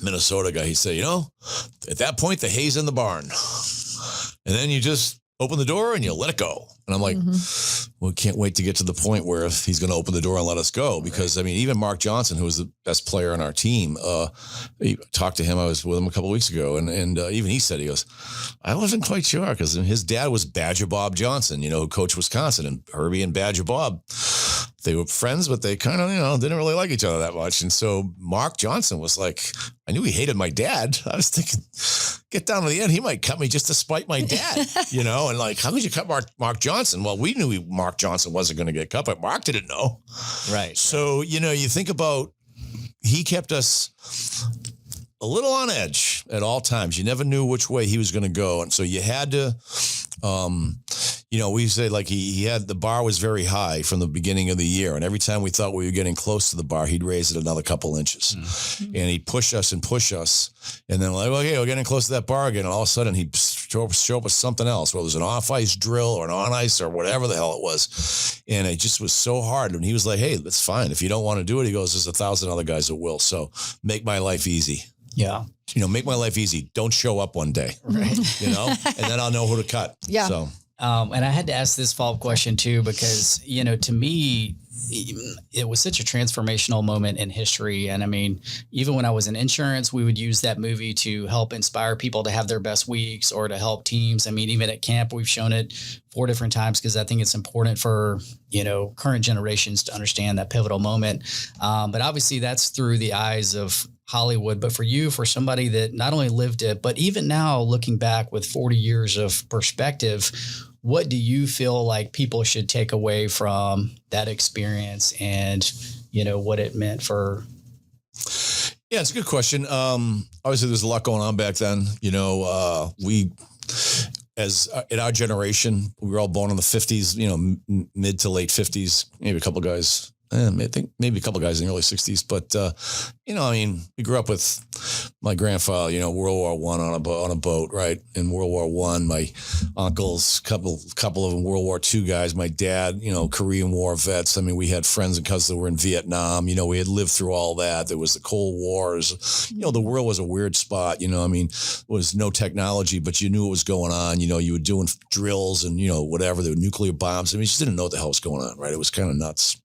Minnesota guy, he'd say, at that point, the hay's in the barn. And then you just open the door and you let it go. And I'm like, well, can't wait to get to the point where he's going to open the door and let us go. Because, even Mark Johnson, who was the best player on our team, he talked to him. I was with him a couple of weeks ago. And even he said, he goes, I wasn't quite sure because his dad was Badger Bob Johnson, who coached Wisconsin. And Herbie and Badger Bob, they were friends, but they kind of, didn't really like each other that much. And so Mark Johnson was like, I knew he hated my dad. I was thinking, get down to the end, he might cut me just to spite my dad, and like, how could you cut Mark Johnson? Well, we knew Mark Johnson wasn't going to get cut, but Mark didn't know. Right. So, you think about, he kept us a little on edge at all times. You never knew which way he was going to go. And so you had to, we say like he had, the bar was very high from the beginning of the year. And every time we thought we were getting close to the bar, he'd raise it another couple inches and he'd push us. And then like, okay, we're getting close to that bar again. And all of a sudden he'd show up with something else, whether it was an off ice drill or an on ice or whatever the hell it was. And it just was so hard. And he was like, hey, that's fine. If you don't want to do it, he goes, there's 1,000 other guys that will. So make my life easy. Yeah. Make my life easy. Don't show up one day. Right. And then I'll know who to cut. Yeah. So. And I had to ask this follow-up question too, because, to me, it was such a transformational moment in history. And even when I was in insurance, we would use that movie to help inspire people to have their best weeks or to help teams. Even at camp, we've shown it 4 different times because I think it's important for, current generations to understand that pivotal moment. But obviously that's through the eyes of Hollywood. But for you, for somebody that not only lived it, but even now looking back with 40 years of perspective, what do you feel like people should take away from that experience and, what it meant for? Yeah, it's a good question. Obviously there's a lot going on back then. We, as in our generation, we were all born in the 50s, mid to late 50s, maybe a couple of guys. I think maybe a couple of guys in the early 60s, but, we grew up with my grandfather, World War I on a boat, right? In World War I, my uncles, couple of them World War II guys, my dad, Korean War vets. We had friends and cousins that were in Vietnam, we had lived through all that. There was the Cold Wars, the world was a weird spot, it was no technology, but you knew what was going on. You were doing drills and, whatever, there were nuclear bombs. You just didn't know what the hell was going on, right? It was kind of nuts.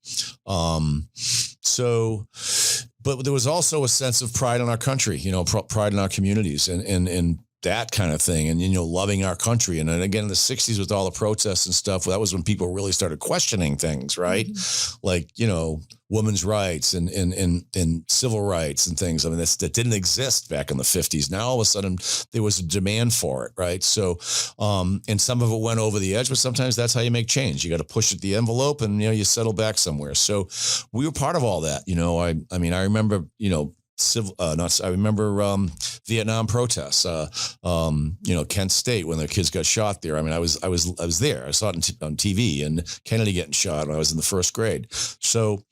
but there was also a sense of pride in our country, pride in our communities and that kind of thing. And, loving our country. And then again, in the 60s with all the protests and stuff, that was when people really started questioning things, right? Mm-hmm. Like, women's rights and civil rights and things. I mean, that didn't exist back in the 50s. Now, all of a sudden, there was a demand for it, right? So, and some of it went over the edge, but sometimes that's how you make change. You got to push at the envelope and, you settle back somewhere. So we were part of all that. I remember, I remember Vietnam protests. Kent State when the kids got shot there. I mean, I was there. I saw it on TV, and Kennedy getting shot when I was in the first grade. So,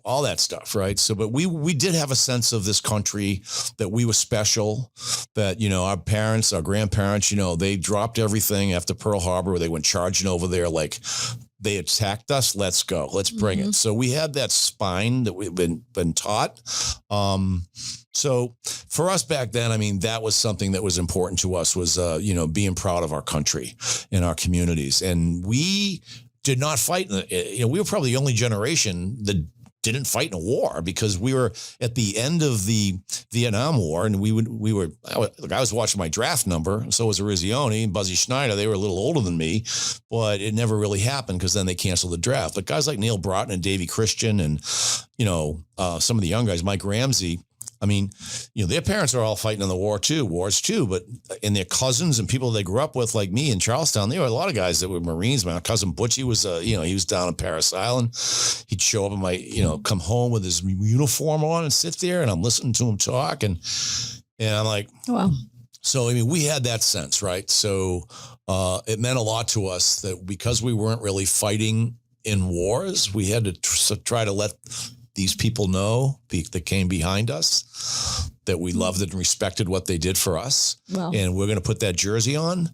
all that stuff, right? So, but we did have a sense of this country, that we were special, that our parents, our grandparents, they dropped everything after Pearl Harbor, where they went charging over there like. They attacked us. Let's go. Let's bring it. So we had that spine that we've been taught. So for us back then, I mean, that was something that was important to us was, being proud of our country and our communities. And we did not fight. We were probably the only generation that didn't fight in a war, because we were at the end of the Vietnam War, and I was watching my draft number, and so was Arizioni and Buzzy Schneider. They were a little older than me, but it never really happened because then they canceled the draft. But guys like Neil Broughton and Davey Christian and, some of the young guys, Mike Ramsey, I mean, their parents are all fighting in the wars too, but and their cousins and people they grew up with, like me in Charlestown, there were a lot of guys that were Marines. My cousin Butchie was, he was down in Parris Island. He'd show up in come home with his uniform on and sit there, and I'm listening to him talk, and I'm like, wow. So, I mean, we had that sense, right? So it meant a lot to us that because we weren't really fighting in wars, we had to try to let these people know that came behind us, that we loved and respected what they did for us. Wow. And we're going to put that jersey on,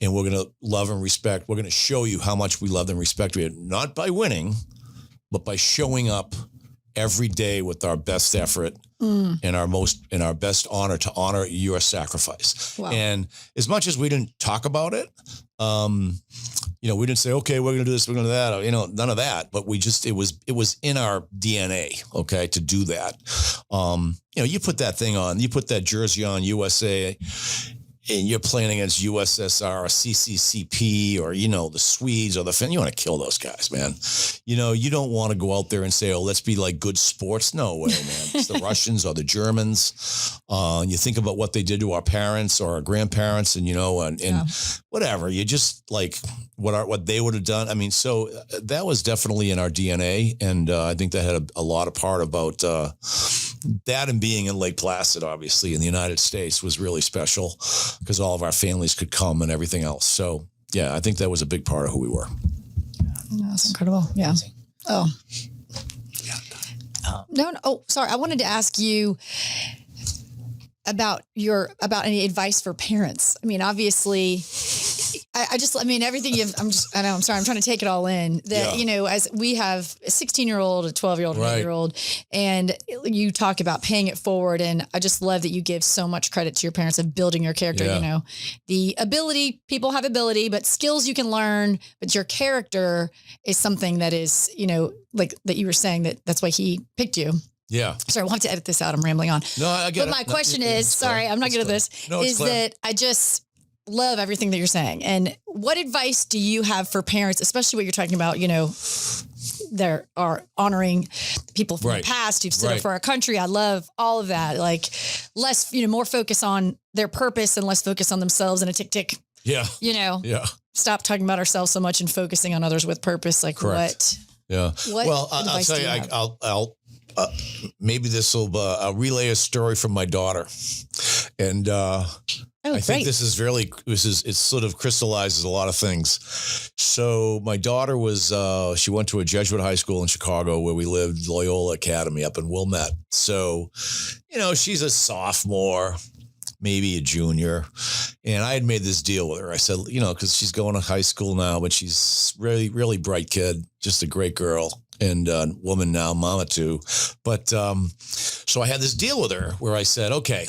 and we're going to love and respect. We're going to show you how much we love and respect you, not by winning, but by showing up every day with our best effort and our best honor to honor your sacrifice. Wow. And as much as we didn't talk about it, we didn't say, okay, we're going to do this, we're going to do that, none of that, but it was in our DNA, okay, to do that. You put that thing on, you put that jersey on, USA, and you're playing against USSR or CCCP or, the Swedes or the Finns, you want to kill those guys, man. You don't want to go out there and say, oh, let's be like good sports. No way, man. It's the Russians or the Germans. You think about what they did to our parents or our grandparents and, whatever. You just like what they would have done. I mean, so that was definitely in our DNA. And I think that had a lot of part about that, and being in Lake Placid, obviously, in the United States was really special because all of our families could come and everything else. So, yeah, I think that was a big part of who we were. That's incredible. Yeah. Oh. No. Oh, sorry. I wanted to ask you about any advice for parents. I mean, obviously, everything I'm sorry, I'm trying to take it all in that, as we have a 16-year-old, a 12-year-old, right. 8-year-old, and you talk about paying it forward. And I just love that you give so much credit to your parents of building your character. Yeah. The ability, people have ability, but skills you can learn, but your character is something that is, like that you were saying that's why he picked you. Yeah. Sorry, we'll have to edit this out. I'm rambling on. No, I get it. But my question is, sorry, I'm not good at this, is that I just love everything that you're saying. And what advice do you have for parents, especially what you're talking about, there are honoring people from the past who've stood up for our country. I love all of that. Like less, more focus on their purpose and less focus on themselves and a tick. Yeah. Yeah. Stop talking about ourselves so much and focusing on others with purpose. Like correct. I'll tell you, I'll maybe I'll relay a story from my daughter. And, I think this it sort of crystallizes a lot of things. So my daughter she went to a Jesuit high school in Chicago where we lived, Loyola Academy up in Wilmette. So, she's a sophomore, maybe a junior. And I had made this deal with her. I said, because she's going to high school now, but she's really, really bright kid, just a great girl. And woman now, mama too. But so I had this deal with her where I said, okay,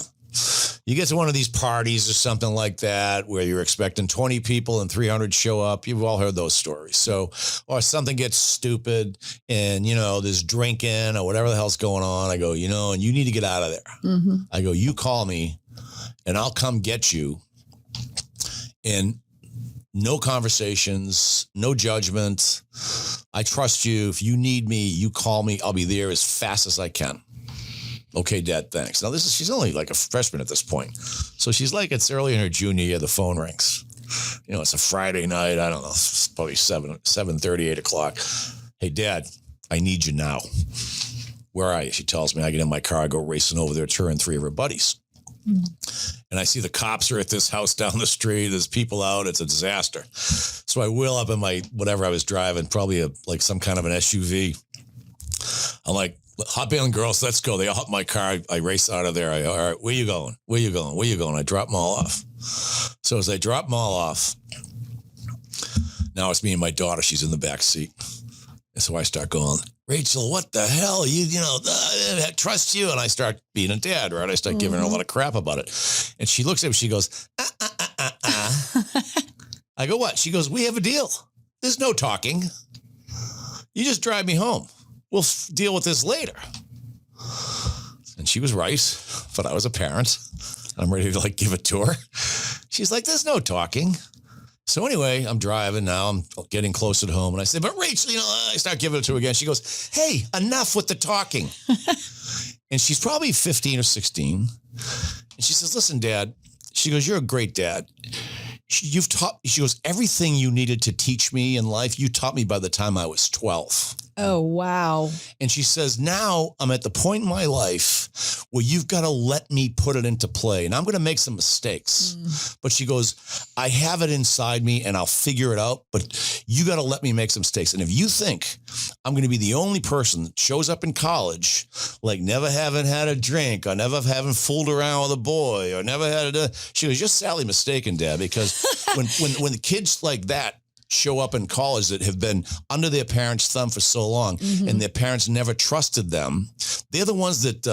You get to one of these parties or something like that where you're expecting 20 people and 300 show up. You've all heard those stories. So, or something gets stupid and, there's drinking or whatever the hell's going on. I go, and you need to get out of there. Mm-hmm. I go, you call me and I'll come get you. And no conversations, no judgment. I trust you. If you need me, you call me. I'll be there as fast as I can. Okay, Dad, thanks. Now, she's only like a freshman at this point. So she's like, it's early in her junior year, the phone rings. It's a Friday night. I don't know, it's probably 7:30, 8 o'clock. Hey, Dad, I need you now. Where are you? She tells me. I get in my car. I go racing over there to her and 3 of her buddies. And I see the cops are at this house down the street. There's people out. It's a disaster. So I wheel up in my, whatever I was driving, probably like some kind of an SUV. I'm like, hop in, girls, let's go. They all hop in my car. I race out of there. All right, where you going? Where you going? Where you going? I drop them all off. So as I drop them all off, now it's me and my daughter. She's in the back seat. And so I start going, Rachel, what the hell? I trust you. And I start being a dad, right? I start giving her a lot of crap about it. And she looks at me, she goes, I go, what? She goes, we have a deal. There's no talking. You just drive me home. We'll deal with this later. And she was right, but I was a parent. I'm ready to give it to her. She's like, there's no talking. So anyway, I'm driving now. I'm getting closer to home. And I say, but Rachel, I start giving it to her again. She goes, hey, enough with the talking. And she's probably 15 or 16. And she says, listen, Dad. She goes, you're a great dad. She goes, everything you needed to teach me in life, you taught me by the time I was 12. Oh, wow. And she says, now I'm at the point in my life where you've got to let me put it into play. And I'm going to make some mistakes. But she goes, I have it inside me and I'll figure it out. But you got to let me make some mistakes. And if you think I'm going to be the only person that shows up in college, like never having had a drink or never having fooled around with a boy or never had she goes, you're sadly mistaken, Dad, because when the kids like that show up in college that have been under their parents' thumb for so long and their parents never trusted them, they're the ones that,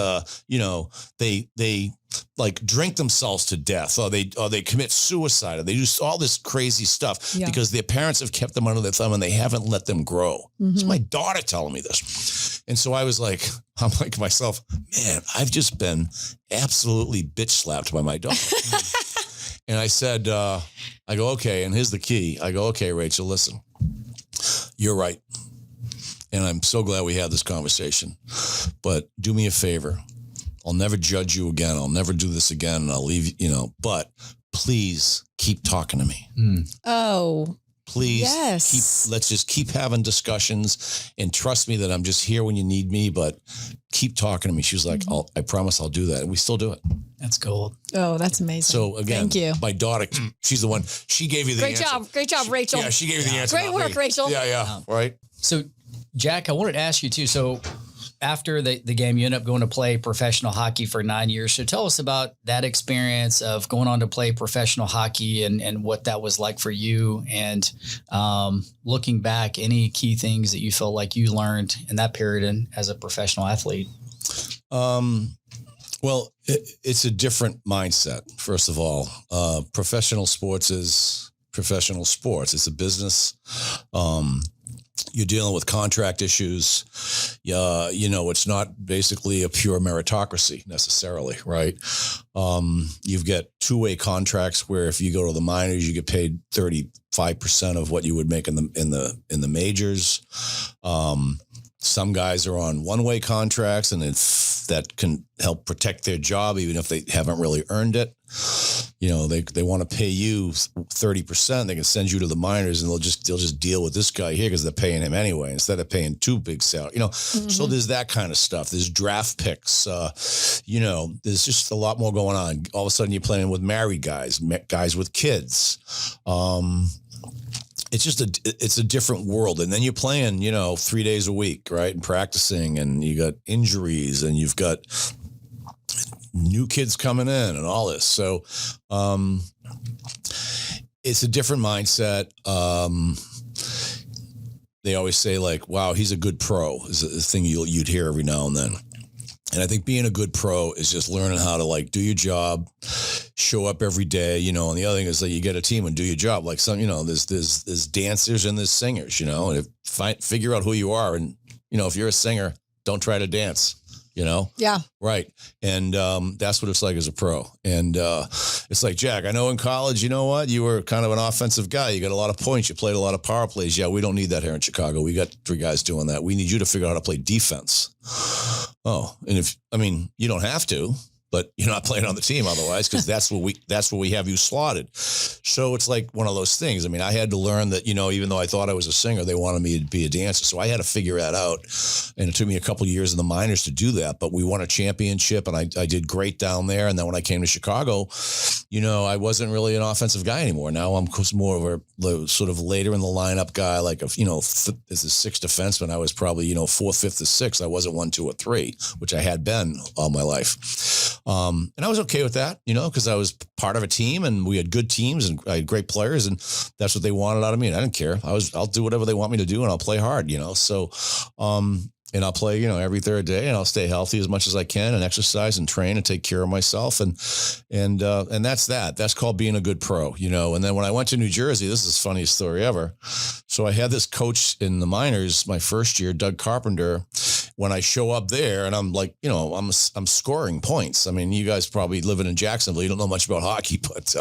they like drink themselves to death or they commit suicide or they do all this crazy stuff because their parents have kept them under their thumb and they haven't let them grow. It's my daughter telling me this. And so I'm like to myself, man, I've just been absolutely bitch slapped by my daughter. And I said, I go, okay. And here's the key. I go, okay, Rachel, listen, you're right. And I'm so glad we had this conversation, but do me a favor. I'll never judge you again. I'll never do this again. And I'll leave you, but please keep talking to me. Oh, please yes. Let's just keep having discussions and trust me that I'm just here when you need me, but keep talking to me. She was like, I promise I'll do that. And we still do it. That's gold. Oh, that's amazing. So again, thank you. My daughter, she's the one, she gave you the answer. Great job, Rachel. Yeah, she gave you the answer. Great work, Rachel. Yeah. Right. So Jack, I wanted to ask you too. So after the game, you end up going to play professional hockey for 9 years. So tell us about that experience of going on to play professional hockey and what that was like for you. And looking back, any key things that you feel like you learned in that period and as a professional athlete? Well, it's a different mindset. First of all, professional sports is professional sports. It's a business. You're dealing with contract issues. It's not basically a pure meritocracy necessarily, right? You've got two-way contracts where if you go to the minors, you get paid 35% of what you would make in the majors. Some guys are on one-way contracts, and that can help protect their job, even if they haven't really earned it. They want to pay you 30%. They can send you to the minors, and they'll just deal with this guy here because they're paying him anyway instead of paying two big salaries. So there's that kind of stuff. There's draft picks. There's just a lot more going on. All of a sudden, you're playing with married guys with kids. It's a different world. And then you're playing, 3 days a week, right? And practicing, and you got injuries, and you've got new kids coming in and all this. So, it's a different mindset. They always say wow, he's a good pro is a thing you'd hear every now and then. And I think being a good pro is just learning how to do your job, show up every day, you know, and the other thing is that you get a team and do your job. Like some, you know, there's dancers and there's singers, you know, and figure out who you are. And, you know, if you're a singer, don't try to dance, you know? Yeah. Right. And that's what it's like as a pro. And it's like, Jack, I know in college, you know what? You were kind of an offensive guy. You got a lot of points. You played a lot of power plays. Yeah, we don't need that here in Chicago. We got 3 guys doing that. We need you to figure out how to play defense. Oh, and you don't have to, but you're not playing on the team otherwise, because that's what we have you slotted. So it's like one of those things. I mean, I had to learn that, you know, even though I thought I was a singer, they wanted me to be a dancer. So I had to figure that out. And it took me a couple of years in the minors to do that. But we won a championship and I did great down there. And then when I came to Chicago, you know, I wasn't really an offensive guy anymore. Now I'm more of a sort of later in the lineup guy, like, as a 6th defenseman, I was probably, you know, 4th, 5th, or 6th. I wasn't 1, 2, or 3, which I had been all my life. And I was okay with that, you know, because I was part of a team and we had good teams and I had great players, and that's what they wanted out of me. And I didn't care. I'll do whatever they want me to do and I'll play hard, you know? So, and I'll play, you know, every third day, and I'll stay healthy as much as I can and exercise and train and take care of myself. And that's that. That's called being a good pro, you know? And then when I went to New Jersey, this is the funniest story ever. So I had this coach in the minors my first year, Doug Carpenter. When I show up there and I'm like, you know, I'm scoring points. I mean, you guys probably living in Jacksonville, you don't know much about hockey, but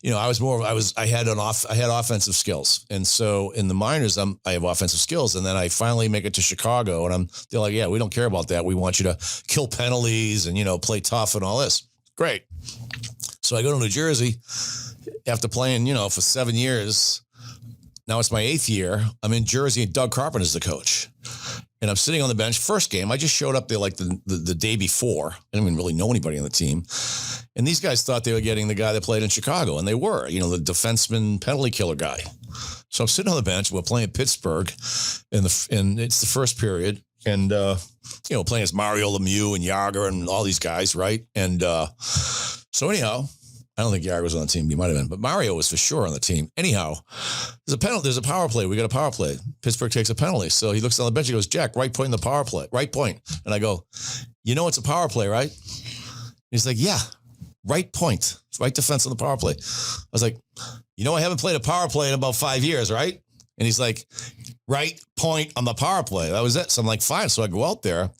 you know, I had offensive skills. And so in the minors, I have offensive skills. And then I finally make it to Chicago and they're like, yeah, we don't care about that. We want you to kill penalties and, you know, play tough and all this. Great. So I go to New Jersey after playing, you know, for 7 years. Now it's my 8th year. I'm in Jersey and Doug Carpenter's the coach. And I'm sitting on the bench. First game, I just showed up there like the day before. I didn't even really know anybody on the team. And these guys thought they were getting the guy that played in Chicago. And they were, you know, the defenseman penalty killer guy. So I'm sitting on the bench. We're playing Pittsburgh. And it's the first period. And, you know, playing as Mario Lemieux and Yager and all these guys, right? And so anyhow, I don't think Yager was on the team. He might have been, but Mario was for sure on the team. Anyhow, there's a penalty. There's a power play. We got a power play. Pittsburgh takes a penalty. So he looks on the bench. He goes, Jack, right point in the power play. Right point. And I go, you know, it's a power play, right? He's like, yeah, right point. Right defense on the power play. I was like, you know, I haven't played a power play in about 5 years, right? And he's like, right point on the power play. That was it. So I'm like, fine. So I go out there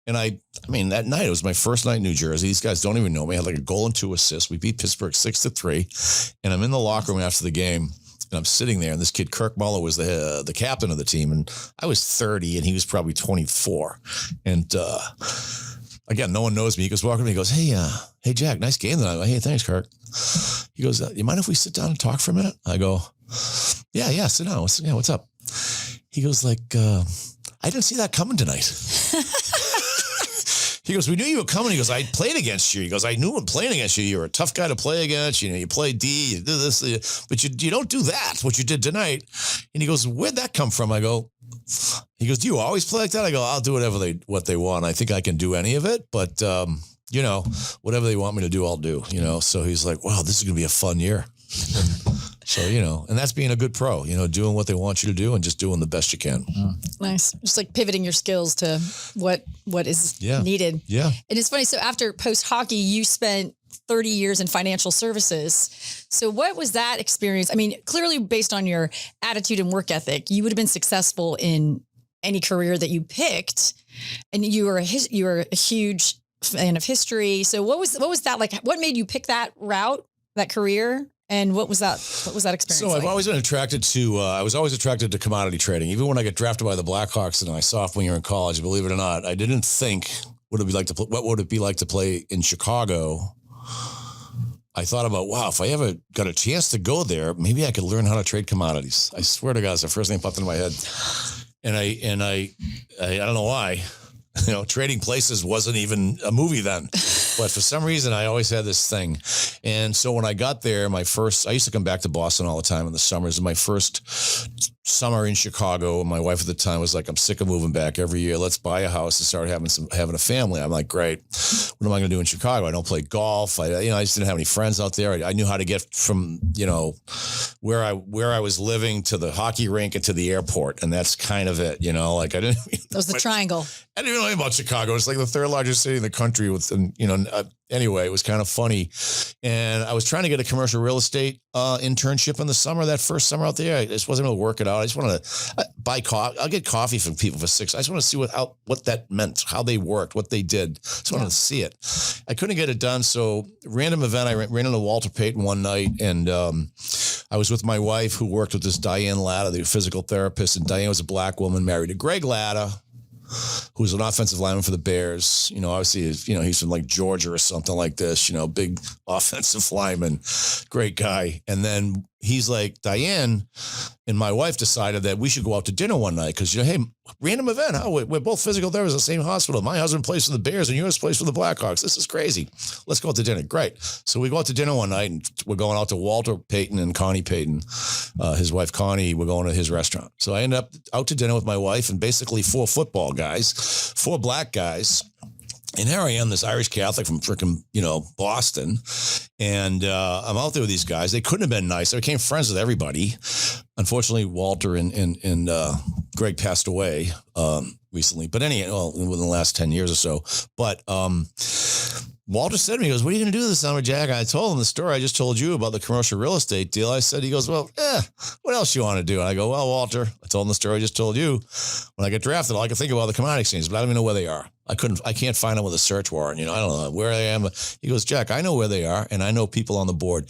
and I mean, that night, it was my first night in New Jersey. These guys don't even know me. I had like a goal and 2 assists. We beat Pittsburgh 6-3. And I'm in the locker room after the game and I'm sitting there and this kid, Kirk Muller, was the captain of the team. And I was 30 and he was probably 24. And, again, no one knows me. He goes walking to me. He goes, hey, Jack, nice game tonight. Hey, thanks, Kirk. He goes, you mind if we sit down and talk for a minute? I go, yeah, sit down. What's up? He goes like, I didn't see that coming tonight. He goes, we knew you were coming. He goes, I played against you. He goes, I knew when playing against you, you were a tough guy to play against. You know, you play D, you do this, but you don't do that, what you did tonight. And he goes, where'd that come from? I go, he goes, do you always play like that? I go, I'll do what they want. I think I can do any of it, but, you know, whatever they want me to do, I'll do, you know? So he's like, wow, this is going to be a fun year. So, you know, and that's being a good pro, you know, doing what they want you to do and just doing the best you can. Nice. Just like pivoting your skills to what is needed. Yeah. And it's funny. So after post hockey, you spent 30 years in financial services. So what was that experience? I mean, clearly based on your attitude and work ethic, you would have been successful in any career that you picked. And you were a huge fan of history. So what was that like? What made you pick that route, that career? And what was that experience So like? I've always been attracted to, I was always attracted to commodity trading. Even when I got drafted by the Blackhawks in my sophomore year in college, believe it or not, I didn't think, what would it be like to play in Chicago? I thought about, wow, if I ever got a chance to go there, maybe I could learn how to trade commodities. I swear to God, it's the first thing that popped into my head. And I don't know why. You know, Trading Places wasn't even a movie then, but for some reason I always had this thing. And so when I got there, I used to come back to Boston all the time in the summers. And my first summer in Chicago, and my wife at the time was like, I'm sick of moving back every year. Let's buy a house and start having a family. I'm like, great. What am I going to do in Chicago? I don't play golf. I just didn't have any friends out there. I knew how to get from, you know, where I was living to the hockey rink and to the airport. And that's kind of it, you know, like I didn't. That was the triangle. I didn't even know about Chicago. It's like the 3rd largest city in the country with, you know, anyway, it was kind of funny. And I was trying to get a commercial real estate internship in the summer, that first summer out there. I just wasn't able to work it out. I just wanted to buy coffee. I'll get coffee from people for $6. I just want to see what that meant, how they worked, what they did. Just wanted to see it. I couldn't get it done. So random event, I ran into Walter Payton one night, and I was with my wife who worked with this Diane Latta, the physical therapist. And Diane was a black woman married to Greg Latta, who's an offensive lineman for the Bears. Obviously, he's from like Georgia or something like this, big offensive lineman, great guy. And then he's like, Diane and my wife decided that we should go out to dinner one night because, hey, random event. We're both physical therapists in the same hospital. My husband plays for the Bears and yours plays for the Blackhawks. This is crazy. Let's go out to dinner. Great. So we go out to dinner one night, and we're going out to Walter Payton and Connie Payton, his wife Connie. We're going to his restaurant. So I ended up out to dinner with my wife and basically 4 football guys, 4 black guys. And here I am, this Irish Catholic from frickin', Boston. And I'm out there with these guys. They couldn't have been nice. I became friends with everybody. Unfortunately, Walter and Greg passed away recently. But within the last 10 years or so. But Walter said to me, he goes, what are you going to do this summer, Jack? I told him the story I just told you about the commercial real estate deal. He goes, well, what else you want to do? And I go, well, Walter, I told him the story I just told you. When I get drafted, all I can think about the commodity exchanges, but I don't even know where they are. I can't find them with a search warrant. I don't know where I am. He goes, Jack, I know where they are, and I know people on the board.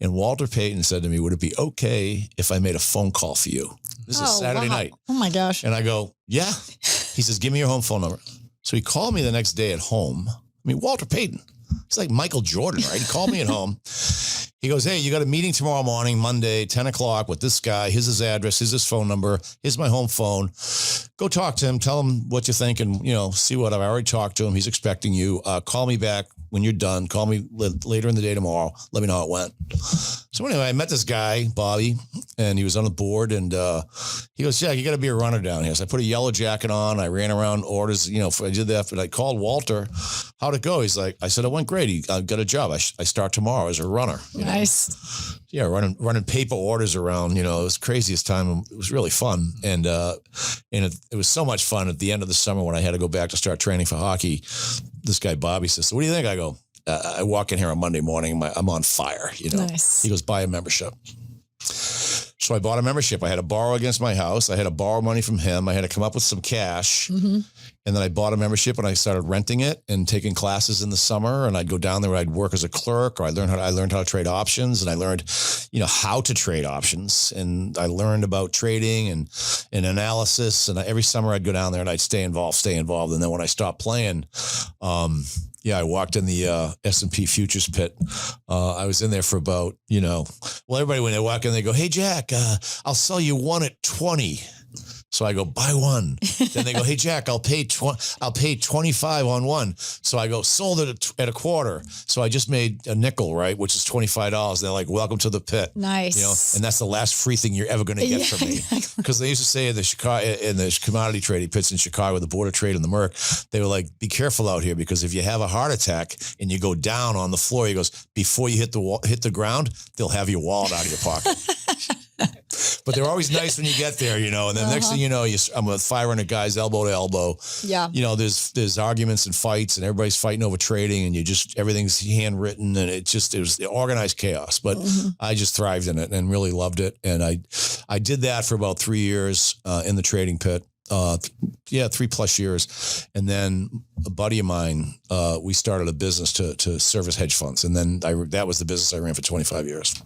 And Walter Payton said to me, would it be okay if I made a phone call for you? This is Saturday night. Oh my gosh. And I go, yeah. He says, give me your home phone number. So he called me the next day at home. Walter Payton. It's like Michael Jordan, right? He called me at home. He goes, hey, you got a meeting tomorrow morning, Monday, 10 o'clock with this guy. Here's his address. Here's his phone number. Here's my home phone. Go talk to him. Tell him what you think and, see what I've already talked to him. He's expecting you. Call me back when you're done. Call me later in the day tomorrow. Let me know how it went. So anyway, I met this guy, Bobby, and he was on the board. And he goes, Jack, you got to be a runner down here. So I put a yellow jacket on. I ran around orders, I did that. But I called Walter. How'd it go? He's like, I said, it went great. I got a job. I start tomorrow as a runner. Nice. Yeah, running paper orders around, it was craziest time. It was really fun. And it was so much fun at the end of the summer when I had to go back to start training for hockey. This guy, Bobby, says, so what do you think? I go, I walk in here on Monday morning. I'm on fire, Nice. He goes, buy a membership. So I bought a membership. I had to borrow against my house. I had to borrow money from him. I had to come up with some cash. Mm-hmm. And then I bought a membership and I started renting it and taking classes in the summer. And I'd go down there. I'd work as a clerk, or I learned how to trade options, and I learned, how to trade options. And I learned about trading and analysis. And every summer I'd go down there and I'd stay involved. And then when I stopped playing, I walked in the S&P futures pit. I was in there for about, everybody, when they walk in, they go, hey, Jack, I'll sell you one at 20. So I go, buy one. Then they go, hey, Jack, I'll pay 25 on one. So I go, sold it at a quarter. So I just made a nickel, right? Which is $25. They're like, welcome to the pit. Nice. And that's the last free thing you're ever going to get from me. Because they used to say in the commodity trading pits in Chicago, the Board of Trade and the Merc, they were like, be careful out here, because if you have a heart attack and you go down on the floor, he goes, before you hit the ground, they'll have your wallet out of your pocket. But they're always nice when you get there, and then next thing you know, I'm with 500 guys elbow to elbow. Yeah. There's arguments and fights, and everybody's fighting over trading, and everything's handwritten, and it was organized chaos. But I just thrived in it and really loved it. And I did that for about 3 years in the trading pit. 3+ years. And then a buddy of mine, we started a business to service hedge funds. And then that was the business I ran for 25 years.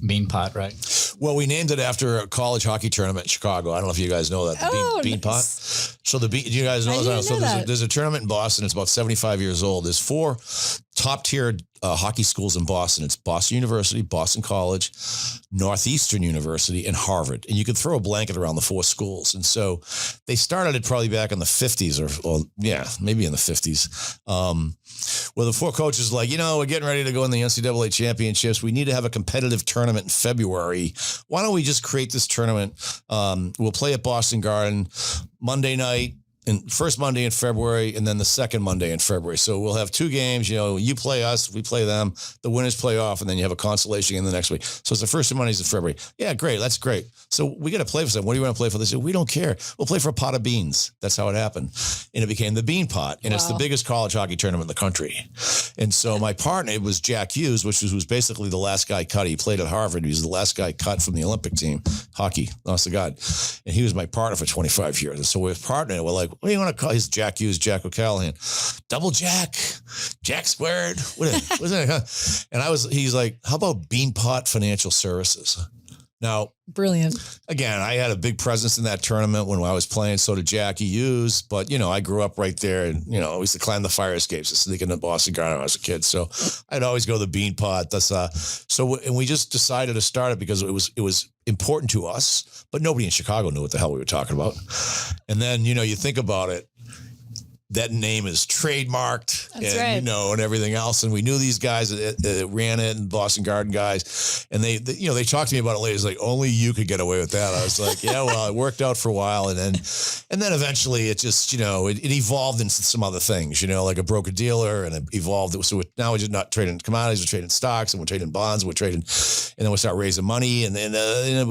Bean pot, right? Well, we named it after a college hockey tournament in Chicago. I don't know if you guys know that. The bean pot. So do you guys know that? So there's a tournament in Boston. It's about 75 years old. There's 4 top-tier hockey schools in Boston. It's Boston University, Boston College, Northeastern University, and Harvard. And you could throw a blanket around the 4 schools. And so they started it probably back in the 50s maybe in the 50s. Where the 4 coaches were like, we're getting ready to go in the NCAA championships. We need to have a competitive tournament in February. Why don't we just create this tournament? We'll play at Boston Garden Monday night. first Monday in February, and then the second Monday in February. So we'll have 2 games. You play us, we play them. The winners play off, and then you have a consolation game the next week. So it's the first 2 Mondays in February. Yeah, great. That's great. So we got to play for something. What do you want to play for this? We don't care. We'll play for a pot of beans. That's how it happened. And it became the Bean Pot, and it's the biggest college hockey tournament in the country. And so my partner was Jack Hughes, which was basically the last guy cut. He played at Harvard. He was the last guy cut from the Olympic team, hockey, honest to God. And he was my partner for 25 years. And so we're partnering. We're like, what do you want to call? He's Jack Hughes, Jack O'Callahan, double Jack, Jack squared. What is that? And he's like, how about Beanpot Financial Services? Now, brilliant. Again, I had a big presence in that tournament when I was playing. So did Jackie Hughes. But, I grew up right there and, I used to climb the fire escapes and sneak into Boston Garden when I was a kid. So I'd always go to the Bean Pot. And we just decided to start it because it was important to us, but nobody in Chicago knew what the hell we were talking about. And then, you think about it. That name is trademarked, and everything else. And we knew these guys that ran it, and Boston Garden guys, and they talked to me about it later. It's like, only you could get away with that. I was like, yeah, well, it worked out for a while, and then eventually it just it evolved into some other things, like a broker dealer, and it evolved. So now we're just not trading commodities, we're trading stocks, and we're trading bonds, and then we start raising money, and then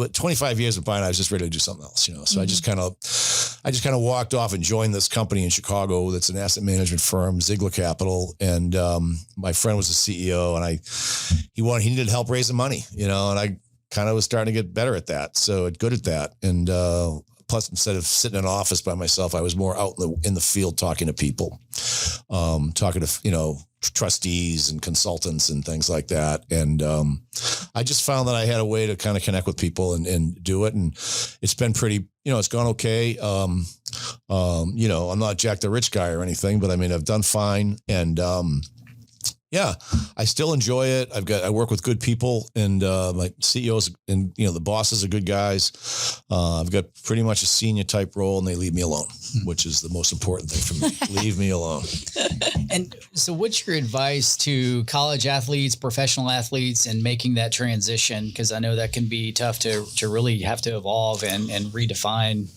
25 years of buying, I was just ready to do something else, So I just kind of walked off and joined this company in Chicago that's an asset management firm, Ziegler Capital, and my friend was the CEO, and he needed help raising money, and I kind of was starting to get better at that, good at that, and plus instead of sitting in an office by myself, I was more out in the field talking to people, talking to trustees and consultants and things like that, and I just found that I had a way to kind of connect with people and do it, and it's been pretty. It's gone okay. I'm not Jack the Rich guy or anything, but I've done fine. And, I still enjoy it. I work with good people, and my CEOs and, the bosses are good guys. I've got pretty much a senior type role, and they leave me alone, which is the most important thing for me. Leave me alone. And so what's your advice to college athletes, professional athletes, and making that transition? Because I know that can be tough to really have to evolve and redefine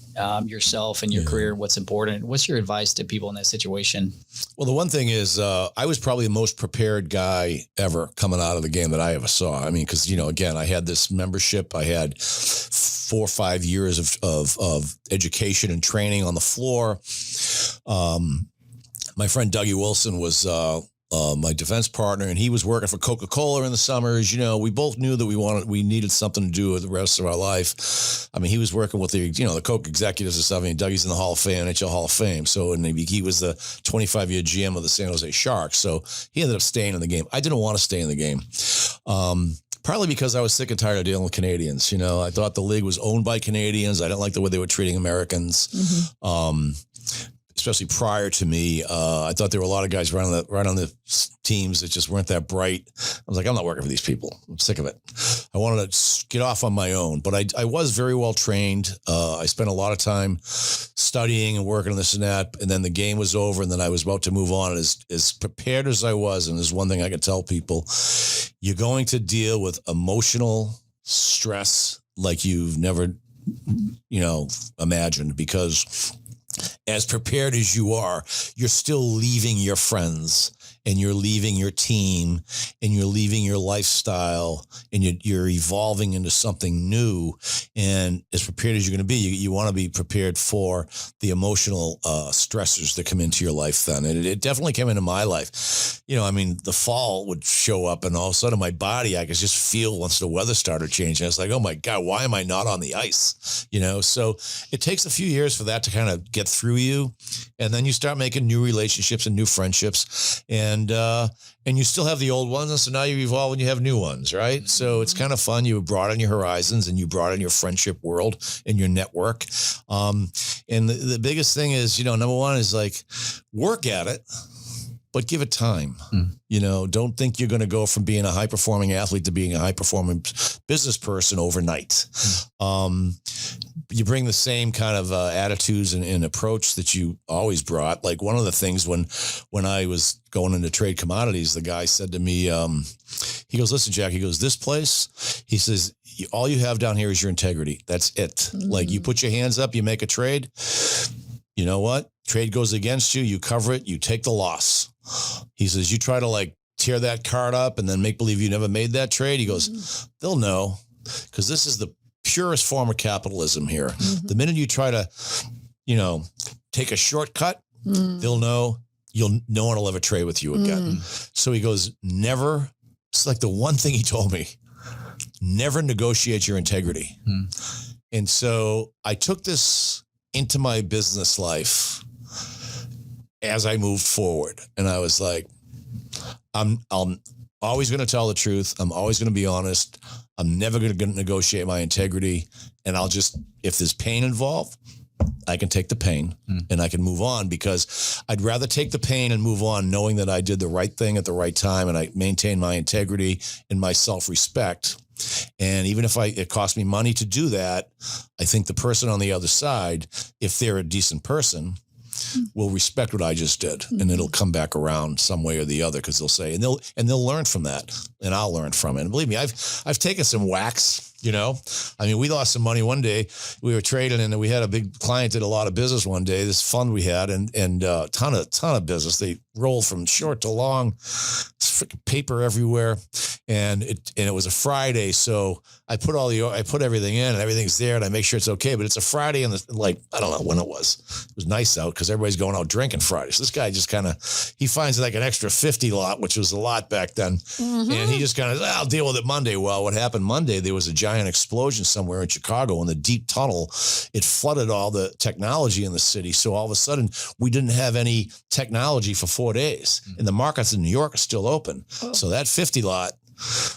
yourself and your career, what's important. What's your advice to people in that situation? Well, the one thing is I was probably the most prepared guy ever coming out of the game that I ever saw. Because, again, I had this membership. I had 4 or 5 years of education and training on the floor. My friend Dougie Wilson was my defense partner, and he was working for Coca-Cola in the summers. We both knew that we needed something to do with the rest of our life. He was working with the Coke executives and stuff. Dougie's in the Hall of Fame, NHL Hall of Fame. So, and he was the 25-year GM of the San Jose Sharks. So he ended up staying in the game. I didn't want to stay in the game. Partly because I was sick and tired of dealing with Canadians. I thought the league was owned by Canadians. I didn't like the way they were treating Americans. Mm-hmm. Especially prior to me, I thought there were a lot of guys right on the teams that just weren't that bright. I was like, I'm not working for these people. I'm sick of it. I wanted to get off on my own, but I was very well trained. I spent a lot of time studying and working on this and that, and then the game was over, and then I was about to move on. And as prepared as I was, and there's one thing I could tell people, you're going to deal with emotional stress like you've never, imagined, because as prepared as you are, you're still leaving your friends, and you're leaving your team, and you're leaving your lifestyle, and you're evolving into something new. And as prepared as you're going to be, you want to be prepared for the emotional stressors that come into your life then. And it definitely came into my life. The fall would show up, and all of a sudden my body, I could just feel once the weather started changing. It's like, oh my God, why am I not on the ice? So it takes a few years for that to kind of get through you. And then you start making new relationships and new friendships, and you still have the old ones. And so now you evolve and you have new ones, right? So it's kind of fun. You broaden your horizons, and you broaden your friendship world and your network. And the biggest thing is, number one is like, work at it, but give it time. Don't think you're going to go from being a high performing athlete to being a high performing business person overnight. You bring the same kind of attitudes and approach that you always brought. Like one of the things when I was going into trade commodities, the guy said to me, he goes, listen, Jack, he goes, this place, he says, all you have down here is your integrity. That's it. Mm-hmm. Like you put your hands up, you make a trade, you know what? Trade goes against you. You cover it. You take the loss. He says, you try to like tear that card up and then make believe you never made that trade. He goes, they'll know, because this is the purest form of capitalism here. The minute you try to, take a shortcut, they'll know no one will ever trade with you again. So he goes, never. It's like the one thing he told me, never negotiate your integrity. And so I took this into my business life as I moved forward. And I was like, I'm always going to tell the truth. I'm always going to be honest. I'm never going to negotiate my integrity. And I'll just, if there's pain involved, I can take the pain and I can move on, because I'd rather take the pain and move on knowing that I did the right thing at the right time and I maintained my integrity and my self-respect. And even if it cost me money to do that, I think the person on the other side, if they're a decent person, will respect what I just did, and it'll come back around some way or the other, because they'll say, and they'll learn from that, and I'll learn from it. And believe me, I've taken some whacks. I mean, we lost some money one day. We were trading, and we had a big client did a lot of business one day. This fund we had, and ton of business. They rolled from short to long, freaking paper everywhere, and it was a Friday, so I put everything in, and everything's there, and I make sure it's okay. But it's a Friday, and I don't know when it was. It was nice out because everybody's going out drinking Friday. So this guy just he finds like an extra 50 lot, which was a lot back then, and he just I'll deal with it Monday. Well, what happened Monday? There was a giant explosion somewhere in Chicago in the deep tunnel. It flooded all the technology in the city. So all of a sudden we didn't have any technology for 4 days, and the markets in New York are still open. So that 50 lot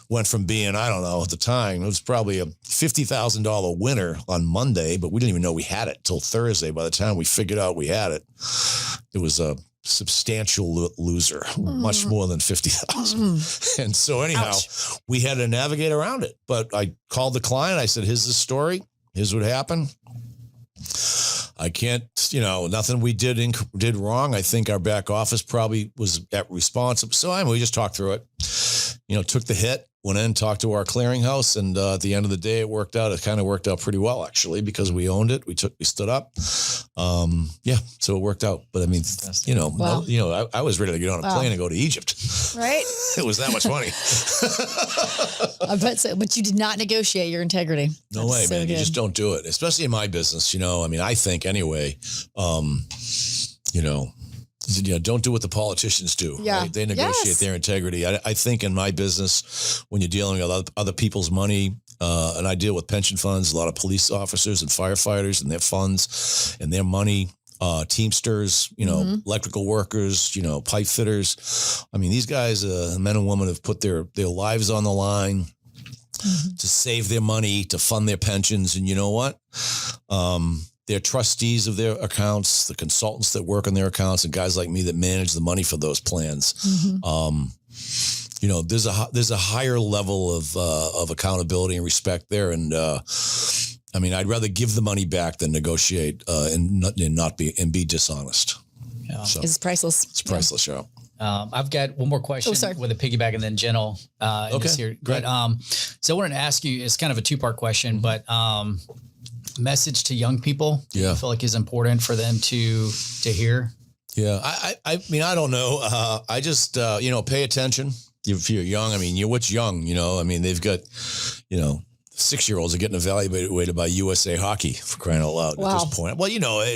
went from being, I don't know, at the time, it was probably a $50,000 winner on Monday, but we didn't even know we had it till Thursday. By the time we figured out we had it, it was a substantial loser, much more than 50,000. And so anyhow, we had to navigate around it. But I called the client. I said, here's the story. Here's what happened. I can't, nothing we did wrong. I think our back office probably was responsible. So we just talked through it, took the hit, went in, talked to our clearinghouse. And at the end of the day, it worked out. It kind of worked out pretty well, actually, because we owned it. We stood up. So it worked out. But I mean, wow. I was ready to get on a plane and go to Egypt. Right. It was that much money. I bet so. But you did not negotiate your integrity. No way, man. You just don't do it, especially in my business. I think anyway, don't do what the politicians do. Yeah. Right? They negotiate their integrity. I think in my business, when you're dealing with other people's money, and I deal with pension funds, a lot of police officers and firefighters and their funds and their money, Teamsters, electrical workers, pipe fitters. I mean, these guys, men and women, have put their lives on the line to save their money, to fund their pensions. And you know what? They're trustees of their accounts, the consultants that work on their accounts, and guys like me that manage the money for those plans. There's a higher level of accountability and respect there. And I'd rather give the money back than negotiate and be dishonest. Yeah. So it's priceless. It's priceless, yeah. I've got one more question with a piggyback, and then Jen will here. Great. But, so I wanted to ask you, it's kind of a two-part question, but message to young people, do you feel like is important for them to hear? Yeah, I mean, I don't know. I just pay attention. If you're young, what's young? They've got 6-year-olds are getting evaluated by USA Hockey, for crying out loud at this point. Well,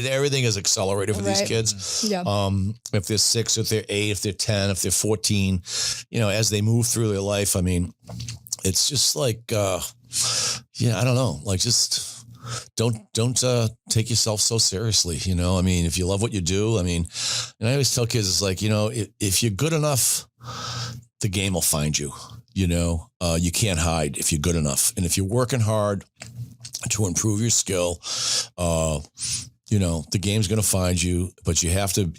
everything is accelerated for these kids. Yeah. If they're 6, if they're 8, if they're 10, if they're 14, as they move through their life, it's just like, I don't know, like just don't take yourself so seriously. If you love what you do, and I always tell kids, it's like, if you're good enough, the game will find you. You can't hide if you're good enough. And if you're working hard to improve your skill, the game's going to find you, but you have to,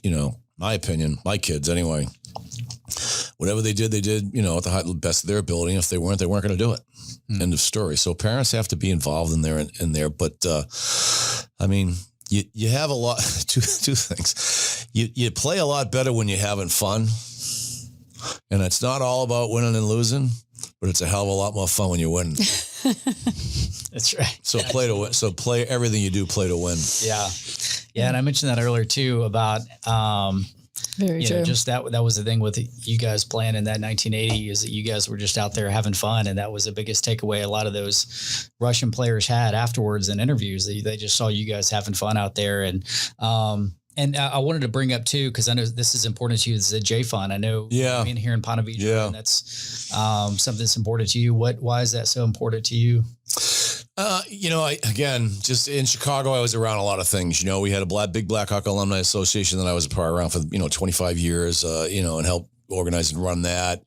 my opinion, my kids anyway, whatever they did, at the best of their ability. And if they weren't going to do it. End of story. So parents have to be involved in there. But, you have a lot, two things. You play a lot better when you're having fun. And it's not all about winning and losing, but it's a hell of a lot more fun when you're winning. That's right. So play to win. So play everything you do, play to win. Yeah. Yeah. And I mentioned that earlier too about, Very true. just that was the thing with you guys playing in that 1980 is that you guys were just out there having fun. And that was the biggest takeaway a lot of those Russian players had afterwards in interviews. They just saw you guys having fun out there. And I wanted to bring up too, because I know this is important to you. This is a J Fund. I know being here in Ponte Vedra, and that's something that's important to you. Why is that so important to you? Just in Chicago, I was around a lot of things. We had a big Blackhawk Alumni Association that I was a part around for 25 years. And helped organize and run that.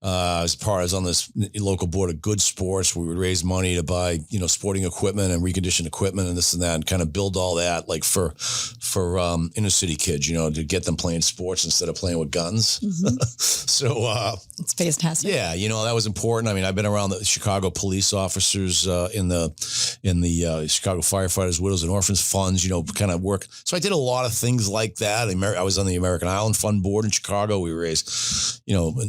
I was on this local board of Good Sports. We would raise money to buy, sporting equipment and reconditioned equipment and this and that, and kind of build all that like for inner city kids, to get them playing sports instead of playing with guns. Mm-hmm. So it's fantastic. Yeah, that was important. I mean, I've been around the Chicago police officers in the Chicago Firefighters, Widows and Orphans funds, kind of work. So I did a lot of things like that. I was on the American Island Fund board in Chicago. We raised,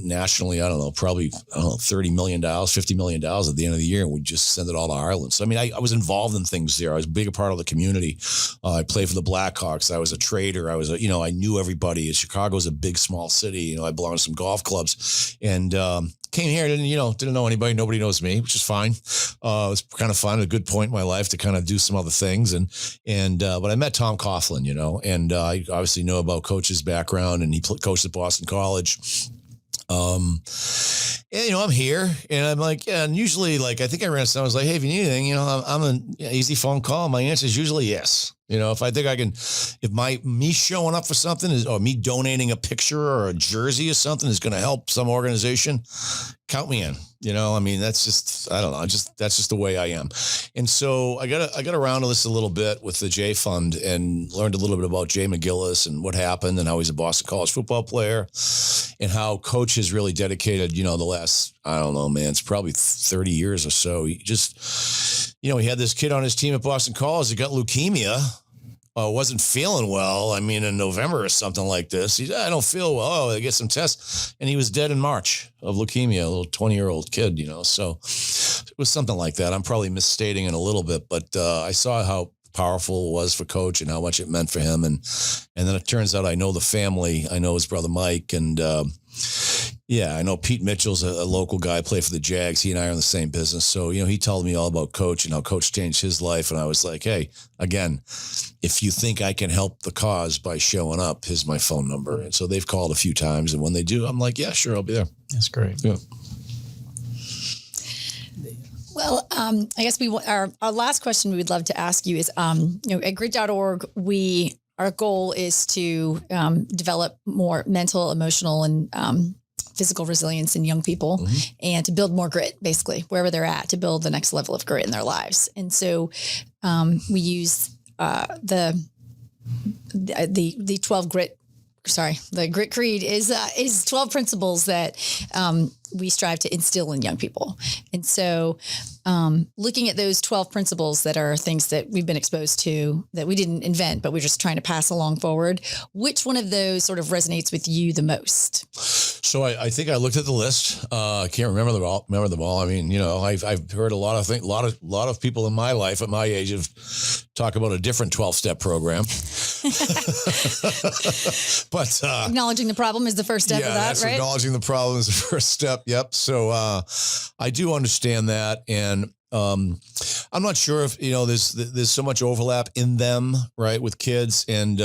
nationally, probably $30 million, $50 million at the end of the year. And we just send it all to Ireland. So, I mean, I was involved in things there. I was a big part of the community. I played for the Blackhawks. I was a trader. I knew everybody. Chicago is a big, small city. I belonged to some golf clubs and, came here, didn't know anybody. Nobody knows me, which is fine. It was kind of fun, a good point in my life to kind of do some other things. But I met Tom Coughlin, and I obviously know about Coach's background, and he coached at Boston College. I'm here and I'm like, and usually I think I ran someone was like, hey, if you need anything, I'm an easy phone call. My answer is usually yes. If I think I can, if me showing up for something or me donating a picture or a jersey or something is going to help some organization, count me in. That's just, I don't know, that's just the way I am. And so I got around to this a little bit with the J Fund and learned a little bit about Jay McGillis and what happened and how he's a Boston College football player and how Coach has really dedicated, the last, I don't know, man, it's probably 30 years or so. He just, he had this kid on his team at Boston College that got leukemia. Wasn't feeling well. In November or something like this. I don't feel well. Oh, I get some tests. And he was dead in March of leukemia, a little 20-year-old kid, So it was something like that. I'm probably misstating it a little bit, but I saw how powerful it was for Coach and how much it meant for him. And then it turns out I know the family. I know his brother Mike. And I know Pete Mitchell's a local guy, played for the Jags. He and I are in the same business. So, he told me all about Coach and how Coach changed his life. And I was like, hey, again, if you think I can help the cause by showing up, here's my phone number. And so they've called a few times. And when they do, I'm like, yeah, sure, I'll be there. That's great. Yeah. Well, I guess our last question we'd love to ask you is, at grit.org, our goal is to develop more mental, emotional, and physical resilience in young people and to build more grit, basically, wherever they're at, to build the next level of grit in their lives. And so we use the 12 grit. Sorry, the Grit Creed is 12 principles that we strive to instill in young people. And so looking at those 12 principles that are things that we've been exposed to that we didn't invent, but we're just trying to pass along forward, which one of those sort of resonates with you the most? So I think I looked at the list. I can't remember them all. I've heard a lot of things. A lot of people in my life at my age have talked about a different 12-step program. But acknowledging the problem is the first step of that, that's right? Acknowledging the problem is the first step. Yep. So I do understand that, and I'm not sure if there's so much overlap in them, right, with kids, and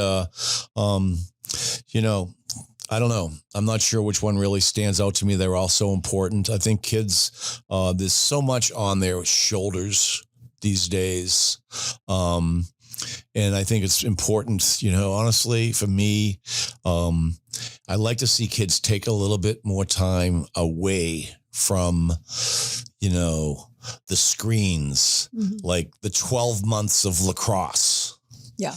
I don't know. I'm not sure which one really stands out to me. They're all so important. I think kids, there's so much on their shoulders these days. And I think it's important, honestly, for me, I like to see kids take a little bit more time away from, the screens, like the 12 months of lacrosse. Yeah.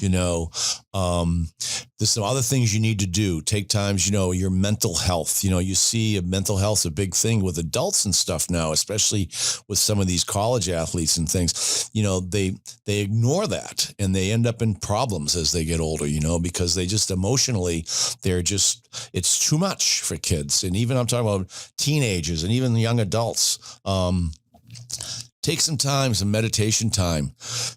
There's some other things you need to do. Take times, your mental health. You see mental health's a big thing with adults and stuff now, especially with some of these college athletes and things. They ignore that and they end up in problems as they get older, because they just emotionally, it's too much for kids. And even I'm talking about teenagers and even young adults. Take some time, some meditation time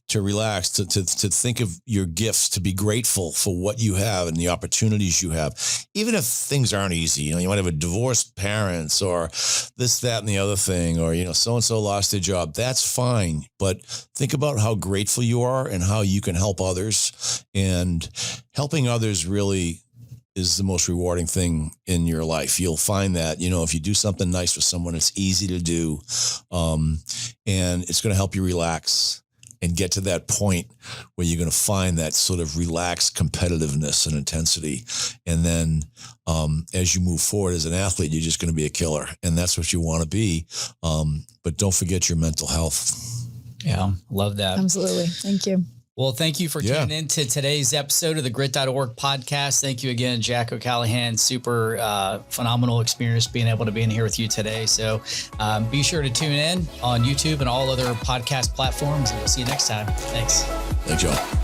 to relax, to think of your gifts, to be grateful for what you have and the opportunities you have. Even if things aren't easy, you might have a divorced parents or this, that, and the other thing, or, so-and-so lost their job. That's fine. But think about how grateful you are and how you can help others. And helping others really is the most rewarding thing in your life. You'll find that, if you do something nice for someone, it's easy to do. And it's going to help you relax and get to that point where you're going to find that sort of relaxed competitiveness and intensity. And then as you move forward as an athlete, you're just going to be a killer. And that's what you want to be. But don't forget your mental health. Yeah, love that. Absolutely. Thank you. Well, thank you for tuning in to today's episode of the Grit.org podcast. Thank you again, Jack O'Callahan. Super phenomenal experience being able to be in here with you today. So be sure to tune in on YouTube and all other podcast platforms, and we'll see you next time. Thanks. Thanks, Joe.